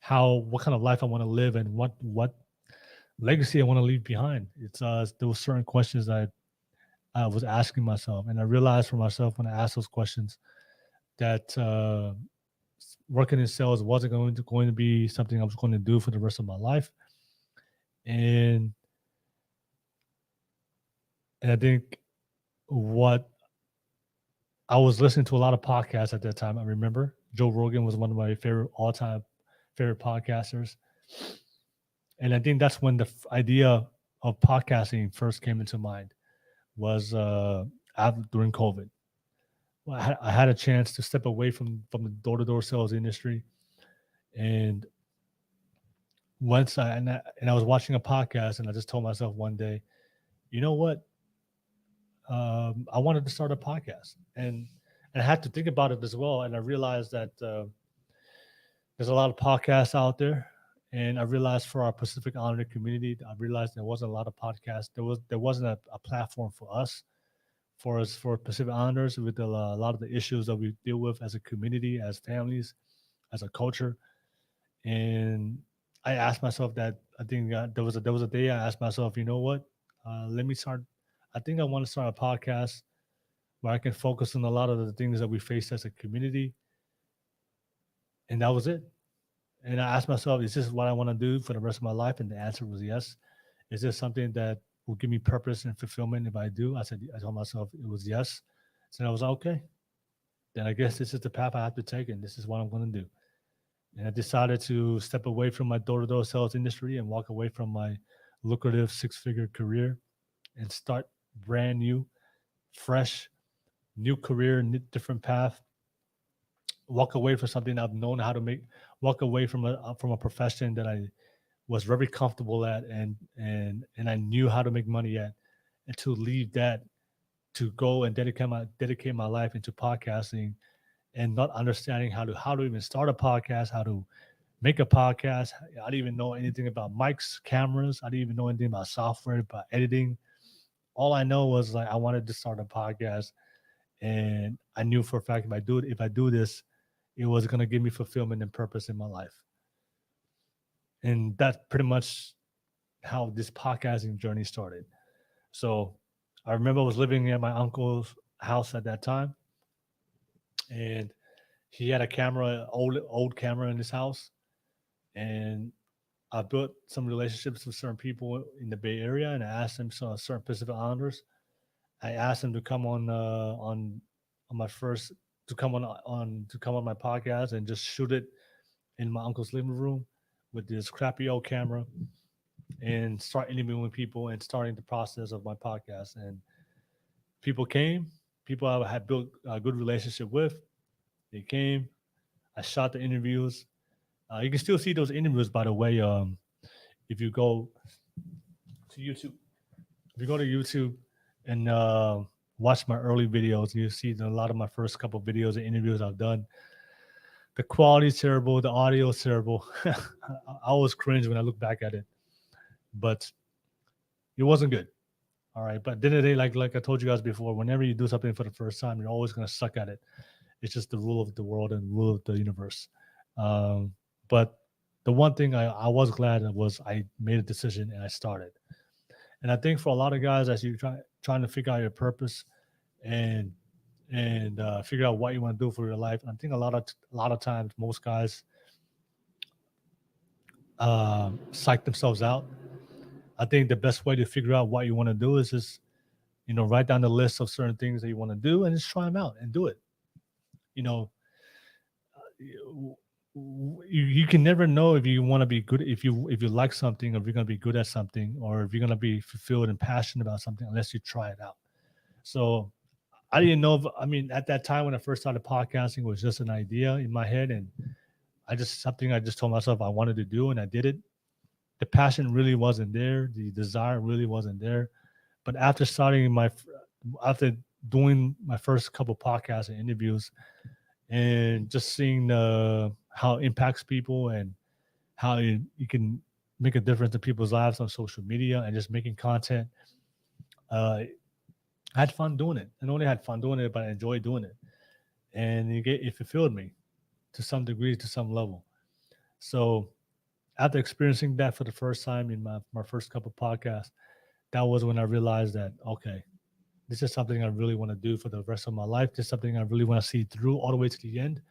what kind of life I want to live and what legacy I want to leave behind. There were certain questions I was asking myself, and I realized for myself when I asked those questions that working in sales wasn't going to be something I was going to do for the rest of my life, and I think what I was listening to a lot of podcasts at that time. I remember Joe Rogan was one of my all-time favorite podcasters, and I think that's when the idea of podcasting first came into mind. Was during COVID. Well, I had a chance to step away from the door-to-door sales industry, and I was watching a podcast, and I just told myself one day, you know what? I wanted to start a podcast, and I had to think about it as well. And I realized that there's a lot of podcasts out there, and I realized for our Pacific Islander community, I realized there wasn't a lot of podcasts. There wasn't a platform for us for Pacific Islanders with a lot of the issues that we deal with as a community, as families, as a culture. And I asked myself that. I think there was a day I asked myself, you know what? Let me start. I think I want to start a podcast where I can focus on a lot of the things that we face as a community. And that was it. And I asked myself, is this what I want to do for the rest of my life? And the answer was yes. Is this something that will give me purpose and fulfillment if I do? I told myself it was yes. So I was like, okay. Then I guess this is the path I have to take, and this is what I'm going to do. And I decided to step away from my door-to-door sales industry and walk away from my lucrative six-figure career and start brand new, fresh, new career, different path. Walk away from something I've known how to make. Walk away from a profession that I was very comfortable at and I knew how to make money at, and to leave that to go and dedicate my life into podcasting and not understanding how to even start a podcast, how to make a podcast. I didn't even know anything about mics, cameras. I didn't even know anything about software, about editing. All I know was like I wanted to start a podcast, and I knew for a fact if I do this, it was going to give me fulfillment and purpose in my life. And that's pretty much how this podcasting journey started. So I remember I was living at my uncle's house at that time, and he had a camera, old camera in his house, and I built some relationships with certain people in the Bay Area, and I asked them, certain Pacific Islanders. I asked them to come on my first to come on my podcast and just shoot it in my uncle's living room with this crappy old camera. and start interviewing people and starting the process of my podcast. And people came, people I had built a good relationship with. They came. I shot the interviews. You can still see those interviews, by the way. If you go to YouTube, if you go to YouTube and watch my early videos, you see a lot of my first couple of videos and interviews I've done. The quality is terrible. The audio is terrible. I always cringe when I look back at it, but it wasn't good. All right. But at the end of the day, like I told you guys before, whenever you do something for the first time, you're always going to suck at it. It's just the rule of the world and rule of the universe. But the one thing I was glad was I made a decision and I started. And I think for a lot of guys, as you're trying to figure out your purpose and figure out what you want to do for your life, I think a lot of times most guys psych themselves out. I think the best way to figure out what you want to do is just, write down the list of certain things that you want to do and just try them out and do it. You can never know if you want to be good, if you like something, or if you're going to be good at something, or if you're going to be fulfilled and passionate about something, unless you try it out. So I didn't know at that time when I first started podcasting, it was just an idea in my head, and I just told myself I wanted to do, and I did it. The passion really wasn't there, the desire really wasn't there. But after doing my first couple podcasts and interviews, and just seeing how it impacts people and how you can make a difference in people's lives on social media and just making content, I had fun doing it. I not only had fun doing it, but I enjoyed doing it. And it fulfilled me to some degree, to some level. So after experiencing that for the first time in my first couple podcasts, that was when I realized that, okay, this is something I really want to do for the rest of my life. This is something I really want to see through all the way to the end.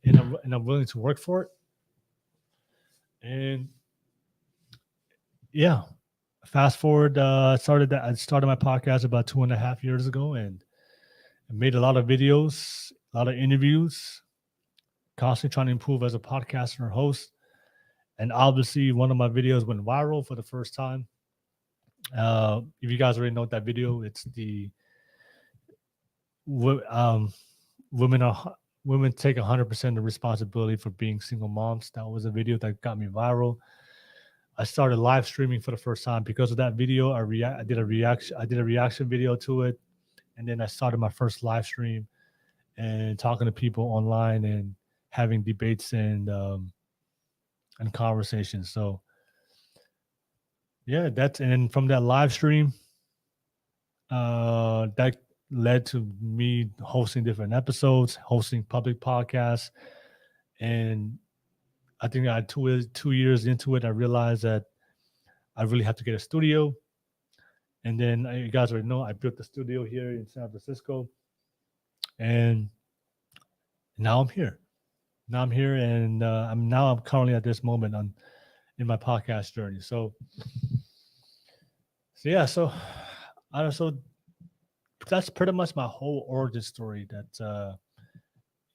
And I'm willing to work for it. And yeah, fast forward, I started my podcast about 2.5 years ago, and I made a lot of videos, a lot of interviews, constantly trying to improve as a podcaster and host. And obviously, one of my videos went viral for the first time. If you guys already know that video, it's the women take 100% of the responsibility for being single moms. That was a video that got me viral. I started live streaming for the first time because of that video. I did a reaction video to it, and then I started my first live stream and talking to people online and having debates and conversations. So yeah, and then from that live stream, that led to me hosting different episodes, hosting public podcasts. And I think I 2 years into it, I realized that I really have to get a studio. And then you guys already know I built the studio here in San Francisco. And now I'm here. And I'm currently at this moment in my podcast journey. So that's pretty much my whole origin story that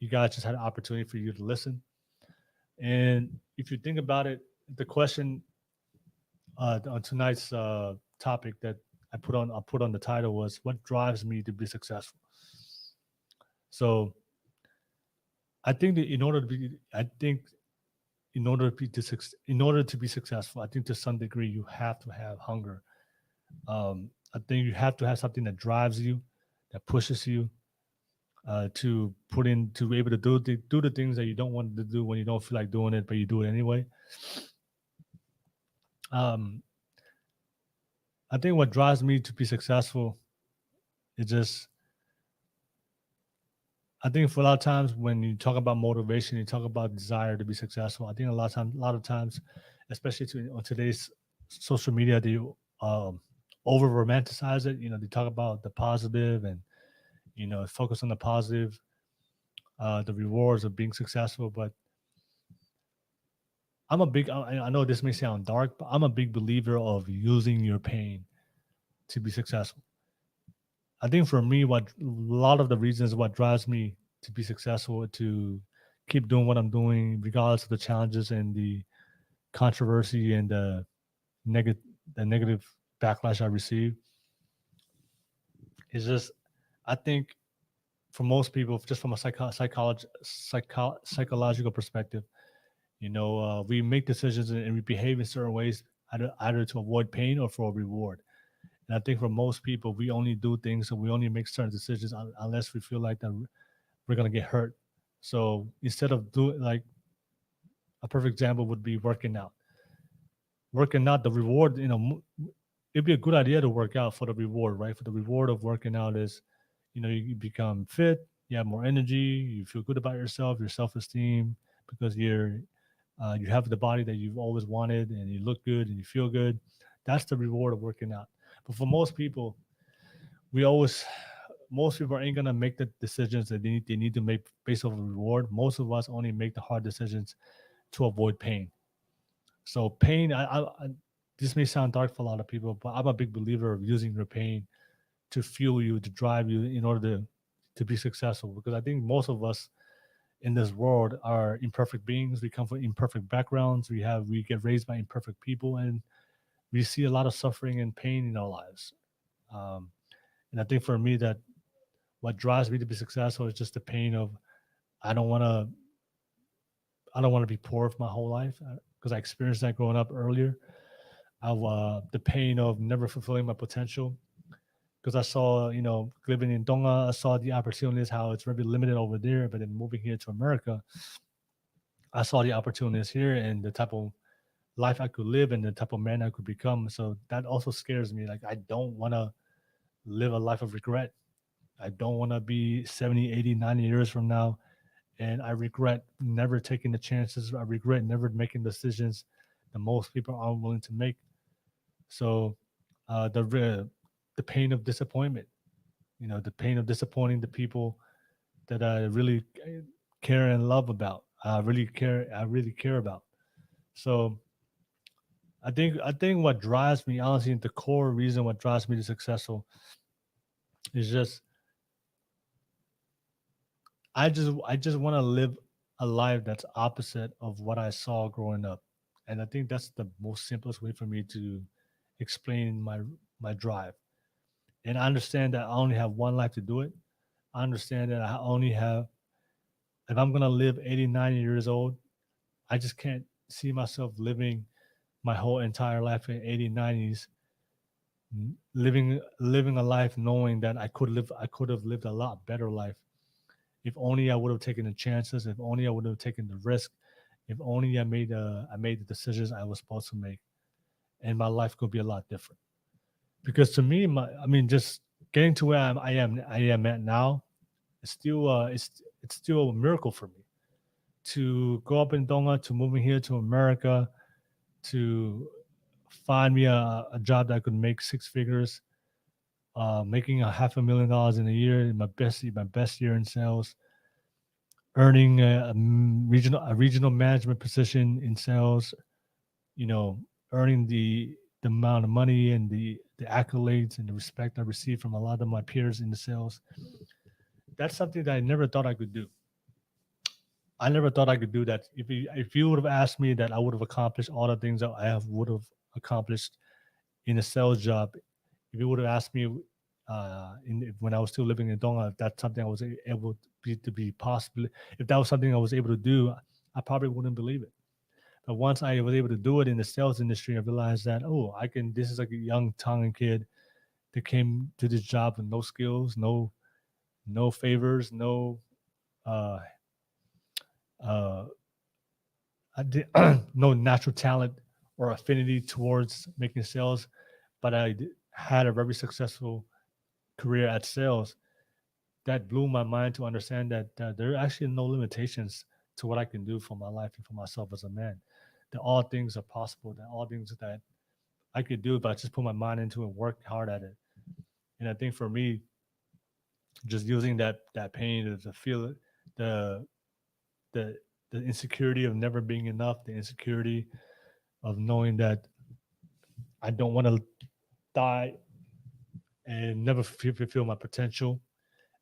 you guys just had an opportunity for you to listen. And if you think about it, the question on tonight's topic that I put on the title was, what drives me to be successful? So I think that in order to be successful, I think to some degree you have to have hunger. I think you have to have something that drives you, that pushes you to be able to do the things that you don't want to do when you don't feel like doing it, but you do it anyway. I think what drives me to be successful is just, I think for a lot of times when you talk about motivation, you talk about desire to be successful. I think a lot of times, especially on today's social media, they over romanticize it. They talk about the positive and focus on the positive, the rewards of being successful. But I know this may sound dark, but I'm a big believer of using your pain to be successful. I think for me, a lot of the reasons what drives me to be successful, to keep doing what I'm doing, regardless of the challenges and the controversy and the negative backlash I receive. It's just, I think for most people, just from a psychological perspective, we make decisions and we behave in certain ways either to avoid pain or for a reward. And I think for most people, we only do things and we only make certain decisions unless we feel like that we're gonna get hurt. So instead of doing, like, a perfect example would be working out. Working out, the reward, it'd be a good idea to work out for the reward, right? For the reward of working out is, you become fit, you have more energy, you feel good about yourself, your self-esteem, because you have the body that you've always wanted, and you look good and you feel good. That's the reward of working out. But for most people, most people ain't gonna make the decisions that they need to make based on a reward. Most of us only make the hard decisions to avoid pain. So pain, this may sound dark for a lot of people, but I'm a big believer of using your pain to fuel you, to drive you in order to be successful. Because I think most of us in this world are imperfect beings. We come from imperfect backgrounds. We get raised by imperfect people, and we see a lot of suffering and pain in our lives. Um, and I think for me, that what drives me to be successful is just the pain of I don't want to I don't want to be poor for my whole life, because I experienced that growing up earlier. Of the pain of never fulfilling my potential, because I saw, living in Tonga, I saw the opportunities, how it's very limited over there. But then moving here to America, I saw the opportunities here and the type of life I could live and the type of man I could become. So that also scares me. Like, I don't want to live a life of regret. I don't want to be 70, 80, 90 years from now. And I regret never taking the chances. I regret never making decisions that most people aren't willing to make. So the pain of disappointment, the pain of disappointing the people that I really care and love about. I really care about. So I think what drives me, honestly, the core reason what drives me to successful is just I just want to live a life that's opposite of what I saw growing up. And I think that's the most simplest way for me to explain my drive. And I understand that I only have one life to do it. I understand that I only have, if I'm gonna live 80, 90 years old, I just can't see myself living my whole entire life in 80, 90s, living a life knowing that I could have lived a lot better life. If only I would have taken the chances, if only I would have taken the risk, if only I made the decisions I was supposed to make, and my life could be a lot different. Because to me, just getting to where I am at now, it's still a miracle for me to go up in Tonga, to moving here to America, to find me a job that I could make six figures, making a $500,000 in a year in my best year in sales, earning a regional management position in sales, earning the amount of money and the accolades and the respect I received from a lot of my peers in the sales. That's something that I never thought I could do. I never thought I could do that. If you would have asked me that I would have accomplished all the things that would have accomplished in a sales job, if you would have asked me when I was still living in Tonga, if that's something I was able to be possible, if that was something I was able to do, I probably wouldn't believe it. But once I was able to do it in the sales industry, I realized that, I can. This is like a young Tongan kid that came to this job with no skills, no favors, uh, uh, no natural talent or affinity towards making sales, but I had a very successful career at sales. That blew my mind to understand that there are actually no limitations to what I can do for my life and for myself as a man. That all things are possible. That all things that I could do if I just put my mind into it and work hard at it. And I think for me, just using that pain to feel it, the the the insecurity of never being enough, the insecurity of knowing that I don't want to die and never fulfill my potential.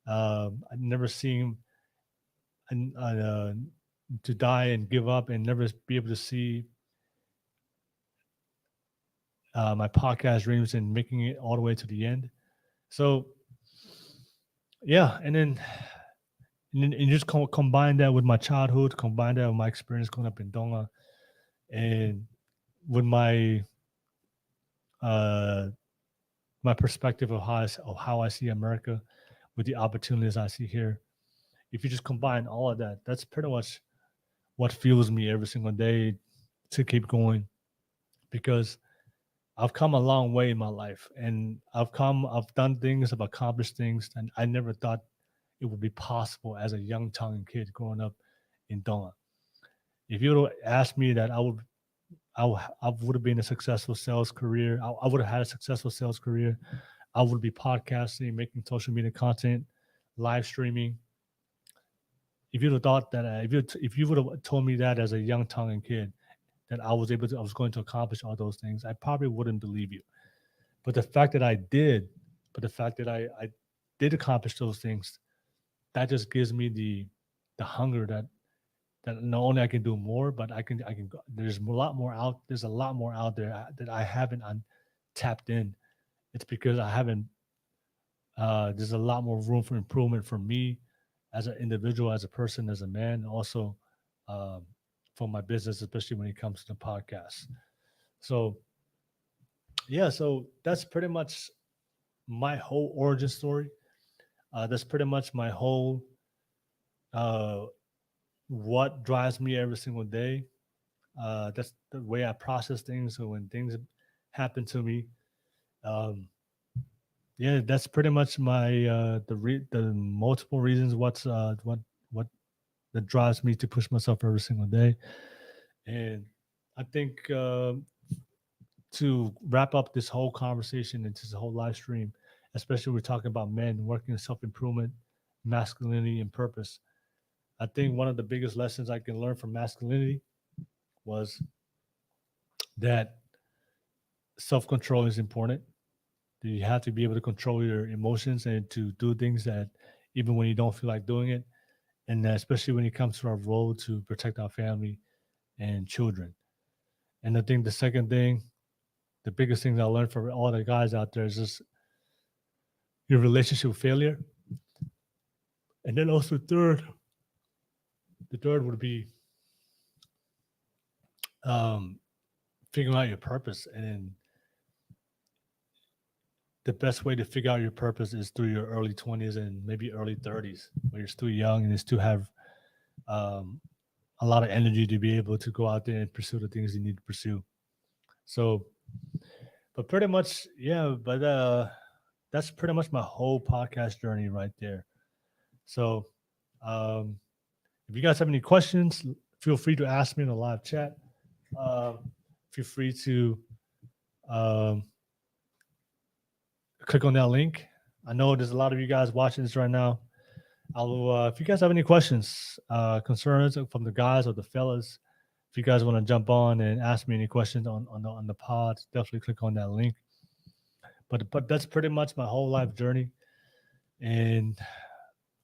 I never seem uh, to die and give up and never be able to see my podcast dreams and making it all the way to the end. So yeah, and just combine that with my childhood, combine that with my experience growing up in Donga, and with uh my perspective of how I see America, with the opportunities I see here. If you just combine all of that, that's pretty much what fuels me every single day to keep going, because I've come a long way in my life, and I've done things, I've accomplished things, and I never thought it would be possible as a young Tongan kid growing up in Donga. If you would have asked me that, I would have been a successful sales career. I would have had a successful sales career. I would be podcasting, making social media content, live streaming. If you'd have thought that, if you would have told me that as a young Tongan kid, that I was going to accomplish all those things, I probably wouldn't believe you. But the fact that I did, but the fact that I did accomplish those things, that just gives me the hunger that not only I can do more, but I can there's a lot more out there that I haven't tapped in. It's because I haven't. There's a lot more room for improvement for me as an individual, as a person, as a man, and also um, for my business, especially when it comes to the podcast. So yeah, so that's pretty much my whole origin story. That's pretty much my whole uh, what drives me every single day. That's the way I process things. So when things happen to me, um, yeah, that's pretty much my the multiple reasons what that drives me to push myself every single day. And I think to wrap up this whole conversation and this whole live stream, especially we're talking about men working in self improvement, masculinity, and purpose. I think one of the biggest lessons I can learn from masculinity was that self control is important. That you have to be able to control your emotions and to do things that even when you don't feel like doing it, and especially when it comes to our role to protect our family and children. And I think the second thing, the biggest thing that I learned from all the guys out there is just your relationship with failure. And then also the third would be um, figuring out your purpose. And then the best way to figure out your purpose is through your early 20s and maybe early 30s, where you're still young and you still have um, a lot of energy to be able to go out there and pursue the things you need to pursue. So, but pretty much, yeah, but that's pretty much my whole podcast journey right there. So, um, if you guys have any questions, feel free to ask me in the live chat. Um, feel free to um, click on that link. I know there's a lot of you guys watching this right now. If you guys have any questions, concerns from the guys or the fellas, if you guys want to jump on and ask me any questions on the pod, definitely click on that link. But that's pretty much my whole life journey, and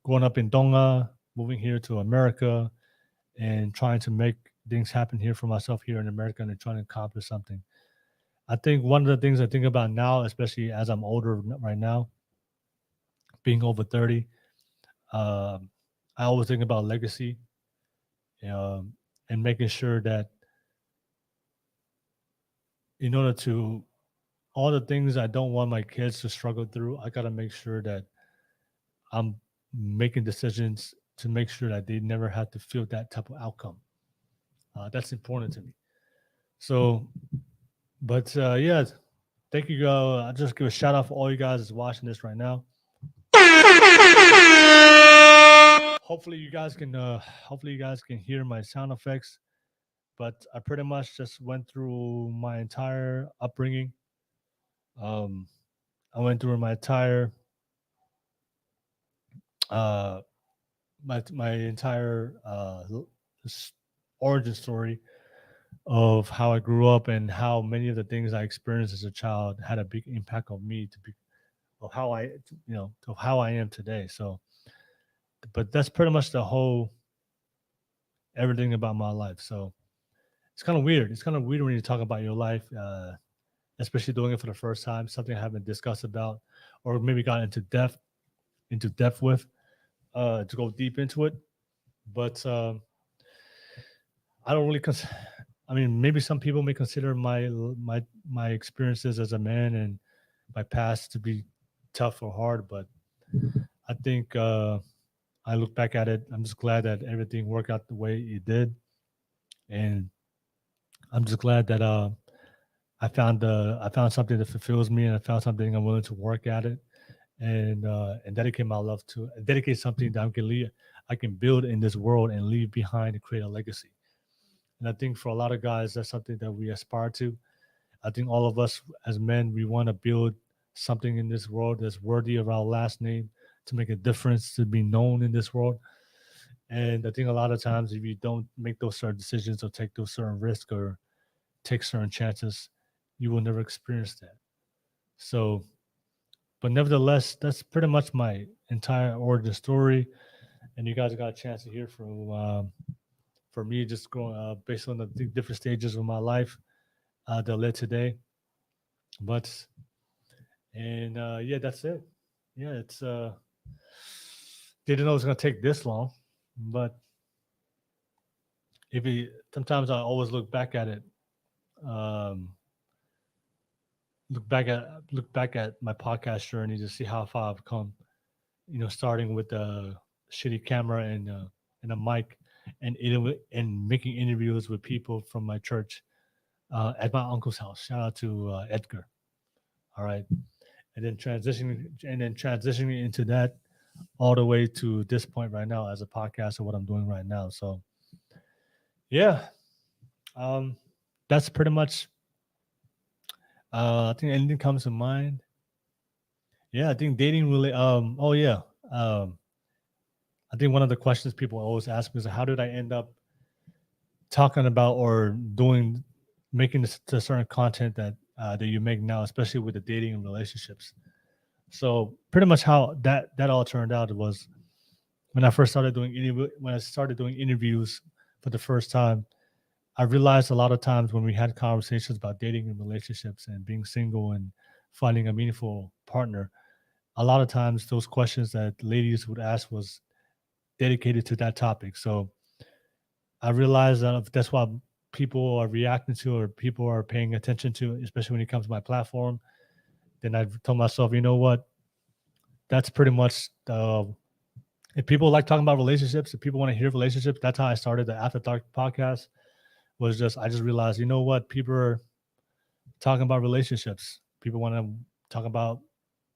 growing up in Tonga, moving here to America, and trying to make things happen here for myself here in America, and trying to accomplish something. I think one of the things I think about now, especially as I'm older right now, being over 30, um, I always think about legacy, um, and making sure that in order to all the things I don't want my kids to struggle through, I got to make sure that I'm making decisions to make sure that they never have to feel that type of outcome. That's important to me. So, but yeah, thank you. I just give a shout out for all you guys that's watching this right now. Hopefully you guys can hear my sound effects. But I pretty much just went through my entire upbringing. Um, I went through my entire uh, my entire origin story of how I grew up and how many of the things I experienced as a child had a big impact on me to be of how I of how I am today. So, but that's pretty much the whole everything about my life. So it's kind of weird. It's kind of weird when you talk about your life especially doing it for the first time, something I haven't discussed about, or maybe got into depth with, to go deep into it. But I don't really I mean, maybe some people may consider my experiences as a man and my past to be tough or hard, but I think I look back at it. I'm just glad that everything worked out the way it did, and I'm just glad that I found something that fulfills me, and I found something I'm willing to work at it, and dedicate my love to, dedicate something that I can build in this world and leave behind and create a legacy. And I think for a lot of guys, that's something that we aspire to. I think all of us as men, we want to build something in this world that's worthy of our last name, to make a difference, to be known in this world. And I think a lot of times, if you don't make those certain decisions or take those certain risks or take certain chances, you will never experience that. So, but nevertheless, that's pretty much my entire origin story. And you guys got a chance to hear from me, just growing based on the different stages of my life that led today. But and yeah, that's it. Yeah, it's didn't know it was gonna take this long, but if you sometimes I always look back at it, um, look back at my podcast journey to see how far I've come. You know, starting with a shitty camera and a mic, and making interviews with people from my church at my uncle's house. Shout out to Edgar. All right, and then transitioning into that all the way to this point right now as a podcast of what I'm doing right now. So yeah, that's pretty much. I think anything comes to mind. Yeah, I think dating really. Oh yeah. I think one of the questions people always ask me is, how did I end up talking about or making this to certain content that you make now, especially with the dating and relationships. So pretty much how that all turned out was when I started doing interviews for the first time. I realized a lot of times when we had conversations about dating and relationships and being single and finding a meaningful partner, a lot of times those questions that ladies would ask was dedicated to that topic. So I realized that if that's what people are reacting to or people are paying attention to, especially when it comes to my platform, then I told myself, you know what? That's pretty much if people like talking about relationships, if people want to hear relationships, that's how I started the After Dark podcast. I just realized, you know what? People are talking about relationships. People want to talk about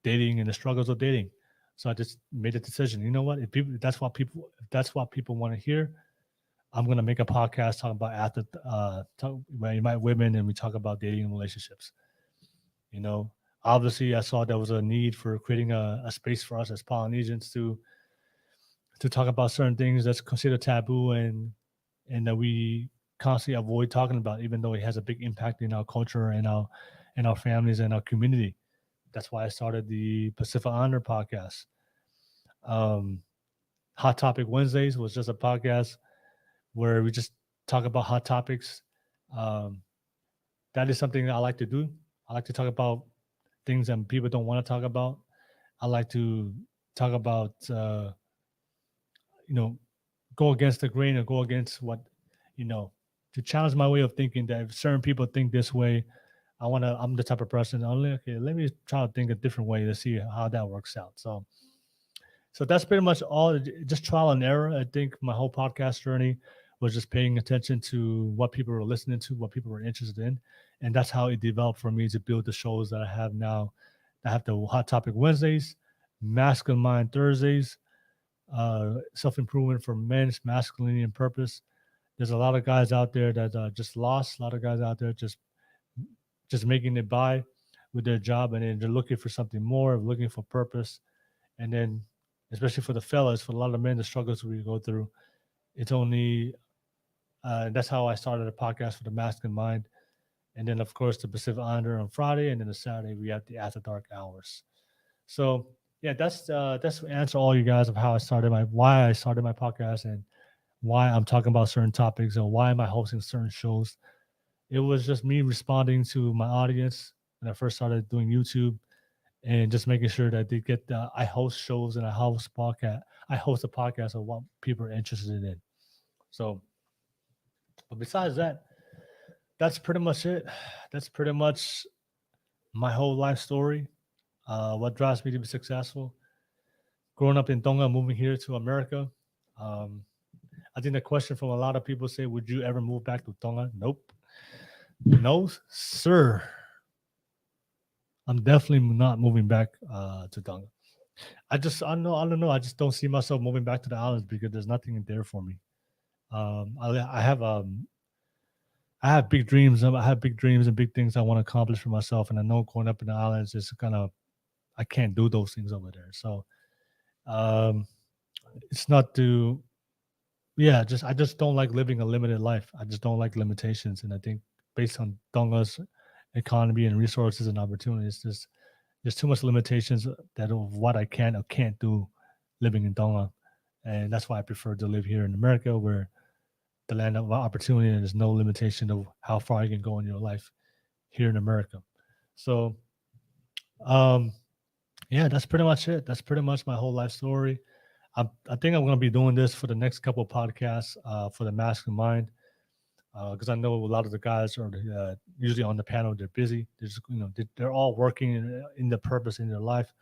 dating and the struggles of dating. So I just made a decision. You know what? If that's what people want to hear, I'm gonna make a podcast talking about when you meet women and we talk about dating and relationships. You know, obviously I saw there was a need for creating a space for us as Polynesians to talk about certain things that's considered taboo and that we constantly avoid talking about, even though it has a big impact in our culture and our families and our community. That's why I started the Pacific Honor podcast. Hot Topic Wednesdays was just a podcast where we just talk about hot topics. That is something I like to do. I like to talk about things that people don't want to talk about. I like to talk about, go against the grain or go against what, to challenge my way of thinking, that if certain people think this way, I'm the type of person, let me try to think a different way to see how that works out. So that's pretty much all, just trial and error. I think my whole podcast journey was just paying attention to what people were listening to, what people were interested in. And that's how it developed for me to build the shows that I have now. I have the Hot Topic Wednesdays, Masculine Mind Thursdays, Self-Improvement for Men's Masculinity and Purpose. There's a lot of guys out there that are just lost, a lot of guys out there just making it by with their job, and then they're looking for something more, looking for purpose. And then, especially for the fellas, for a lot of men, the struggles we go through, it's only that's how I started a podcast for the Masculine Mind. And then, of course, the Pacific Honor on Friday, and then the Saturday we have the After Dark hours. So yeah, that's to answer all you guys of why I started my podcast and why I'm talking about certain topics or why am I hosting certain shows. It was just me responding to my audience, when I first started doing YouTube, and just making sure that they get I host shows and I host a podcast of what people are interested in. So, but besides that, that's pretty much it. That's pretty much my whole life story. What drives me to be successful. Growing up in Tonga, moving here to America. Um, I think the question from a lot of people say, would you ever move back to Tonga? Nope. No, sir. I'm definitely not moving back to Tonga. I don't know. I just don't see myself moving back to the islands because there's nothing in there for me. I have big dreams. I have big dreams and big things I want to accomplish for myself. And I know growing up in the islands is I can't do those things over there. So it's not to, I just don't like living a limited life. I just don't like limitations. And I think based on Tonga's economy and resources and opportunities, there's too much limitations that of what I can or can't do living in Tonga. And that's why I prefer to live here in America, where the land of opportunity and there's no limitation of how far you can go in your life here in America. So, that's pretty much it. That's pretty much my whole life story. I think I'm going to be doing this for the next couple of podcasts for the Masculine Mind, because I know a lot of the guys are usually on the panel. They're busy. They're just, they're all working in the purpose in their life.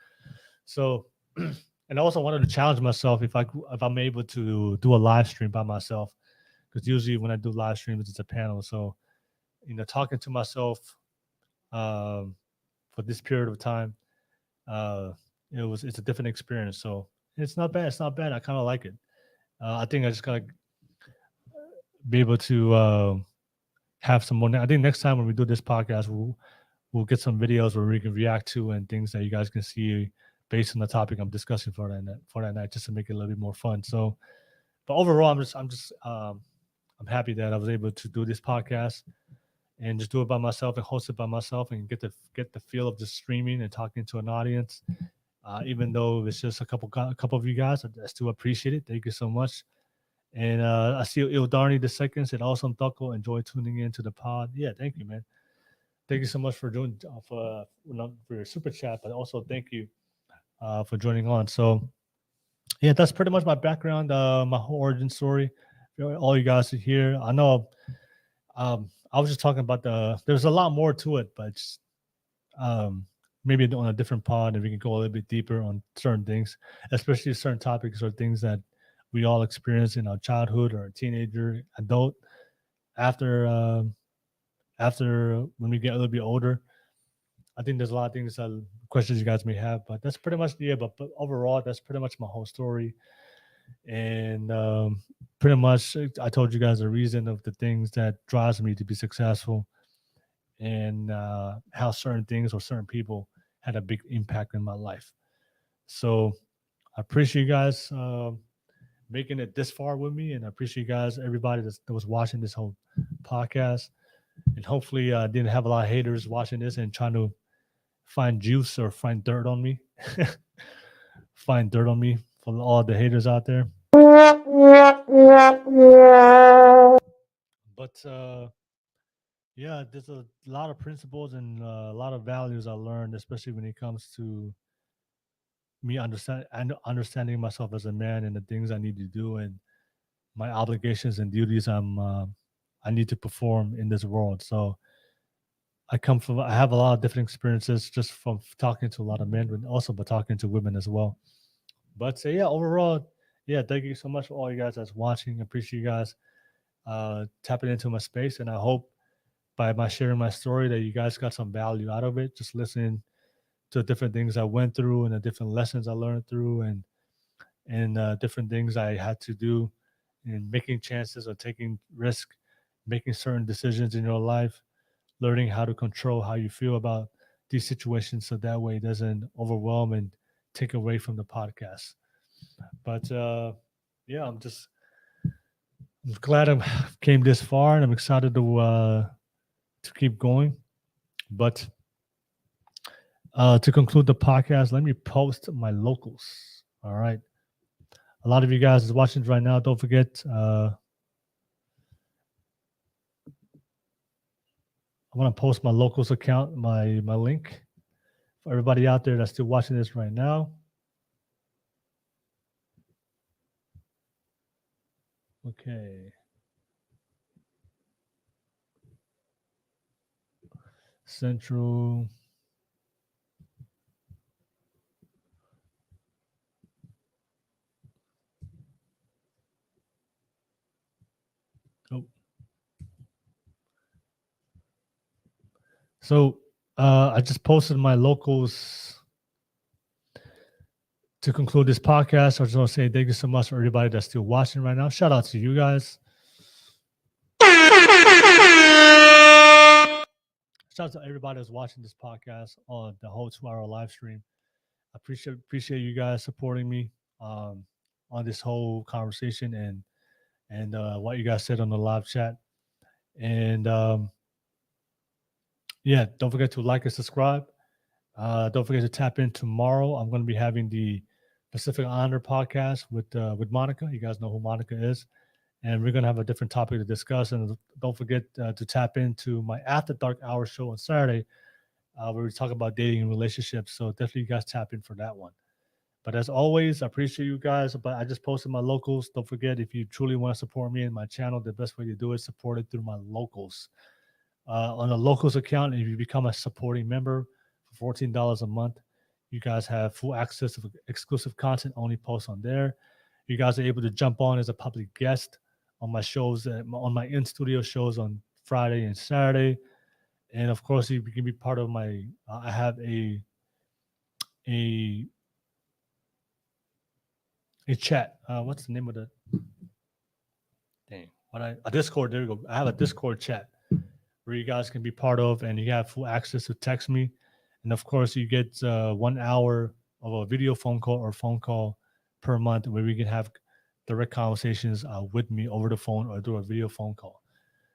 So, and I also wanted to challenge myself if I'm able to do a live stream by myself, because usually when I do live streams, it's a panel. So, talking to myself for this period of time, it's a different experience. So it's not bad. It's not bad. I kind of like it. I think I just gotta be able to have some more. I think next time when we do this podcast, we'll get some videos where we can react to and things that you guys can see based on the topic I'm discussing for that night, just to make it a little bit more fun. So, but overall, I'm happy that I was able to do this podcast and just do it by myself and host it by myself and get the feel of just streaming and talking to an audience. Even though it's just a couple of you guys, I still appreciate it. Thank you so much. And I see Ildarni the second said, awesome, Taco. Enjoy tuning into the pod. Yeah, thank you, man. Thank you so much for doing for your super chat, but also thank you for joining on. So, yeah, that's pretty much my background, my whole origin story. All you guys are here. I know. I was just talking about there's a lot more to it, but just, maybe on a different pod, and we can go a little bit deeper on certain things, especially certain topics or things that we all experience in our childhood or teenager, adult. After when we get a little bit older, I think there's a lot of things, questions you guys may have, but that's pretty much but overall, that's pretty much my whole story. And pretty much I told you guys the reason of the things that drives me to be successful, and how certain things or certain people had a big impact in my life. So I appreciate you guys making it this far with me, and I appreciate you guys, everybody that was watching this whole podcast. And hopefully I didn't have a lot of haters watching this and trying to find juice or find dirt on me. Find dirt on me for all the haters out there. But there's a lot of principles and a lot of values I learned, especially when it comes to me understanding myself as a man and the things I need to do and my obligations and duties I need to perform in this world. So I have a lot of different experiences just from talking to a lot of men, but also by talking to women as well. But overall, thank you so much for all you guys that's watching. I appreciate you guys tapping into my space, and I hope by my sharing my story that you guys got some value out of it. Just listening to the different things I went through and the different lessons I learned through, and different things I had to do, and making chances or taking risk, making certain decisions in your life, learning how to control how you feel about these situations, so that way it doesn't overwhelm and take away from the podcast. But I'm glad I came this far, and I'm excited to keep going. But to conclude the podcast, let me post my locals. All right. A lot of you guys is watching right now. Don't forget. I want to post my locals account, my link for everybody out there that's still watching this right now. Okay. Central. Oh. So I just posted my locals to conclude this podcast. I just want to say thank you so much for everybody that's still watching right now. Shout out to you guys. Shout out to everybody that's watching this podcast on the whole 2-hour live stream. I appreciate you guys supporting me on this whole conversation and what you guys said on the live chat. And yeah, don't forget to like and subscribe. Don't forget to tap in tomorrow. I'm going to be having the Pacific Islander podcast with Monica. You guys know who Monica is. And we're going to have a different topic to discuss. And don't forget to tap into my After Dark Hour show on Saturday, where we talk about dating and relationships. So definitely you guys tap in for that one. But as always, I appreciate you guys. But I just posted my locals. Don't forget, if you truly want to support me and my channel, the best way to do it is support it through my locals. On the locals account, if you become a supporting member for $14 a month, you guys have full access to exclusive content, only posts on there. You guys are able to jump on as a public guest on my shows, on my in-studio shows on Friday and Saturday. And of course, you can be part of my, I have a chat. What's the name of the, a Discord, there we go. I have a Discord chat where you guys can be part of, and you have full access to text me. And of course, you get 1 hour of a video phone call or phone call per month where we can have direct conversations with me over the phone or through a video phone call.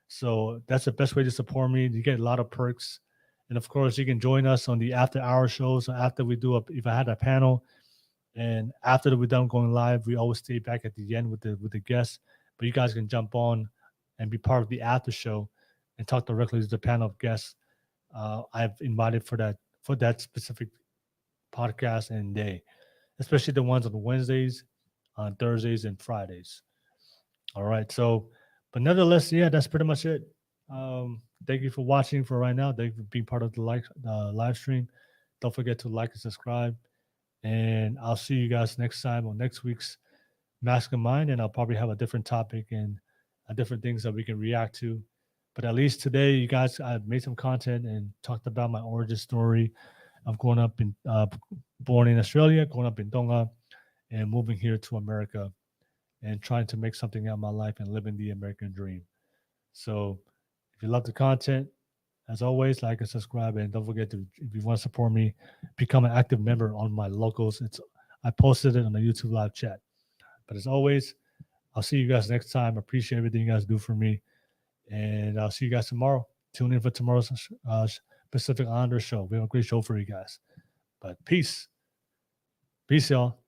So that's the best way to support me. You get a lot of perks. And of course, you can join us on the after hour shows. So after we do if I had a panel and after we're done going live, we always stay back at the end with the guests. But you guys can jump on and be part of the after show and talk directly to the panel of guests I've invited for that specific podcast and day, especially the ones on Wednesdays, on Thursdays, and Fridays. All right. So, but nevertheless, yeah, that's pretty much it. Thank you for watching for right now. Thank you for being part of the live stream. Don't forget to like and subscribe. And I'll see you guys next time on next week's Mastermind. And I'll probably have a different topic and different things that we can react to. But at least today, you guys, I've made some content and talked about my origin story of growing up born in Australia, growing up in Tonga, and moving here to America and trying to make something out of my life and living the American dream. So if you love the content, as always, like and subscribe. And don't forget to, if you want to support me, become an active member on my locals. I posted it on the YouTube live chat. But as always, I'll see you guys next time. I appreciate everything you guys do for me. And I'll see you guys tomorrow. Tune in for tomorrow's Pacific Islander show. We have a great show for you guys. But peace. Peace, y'all.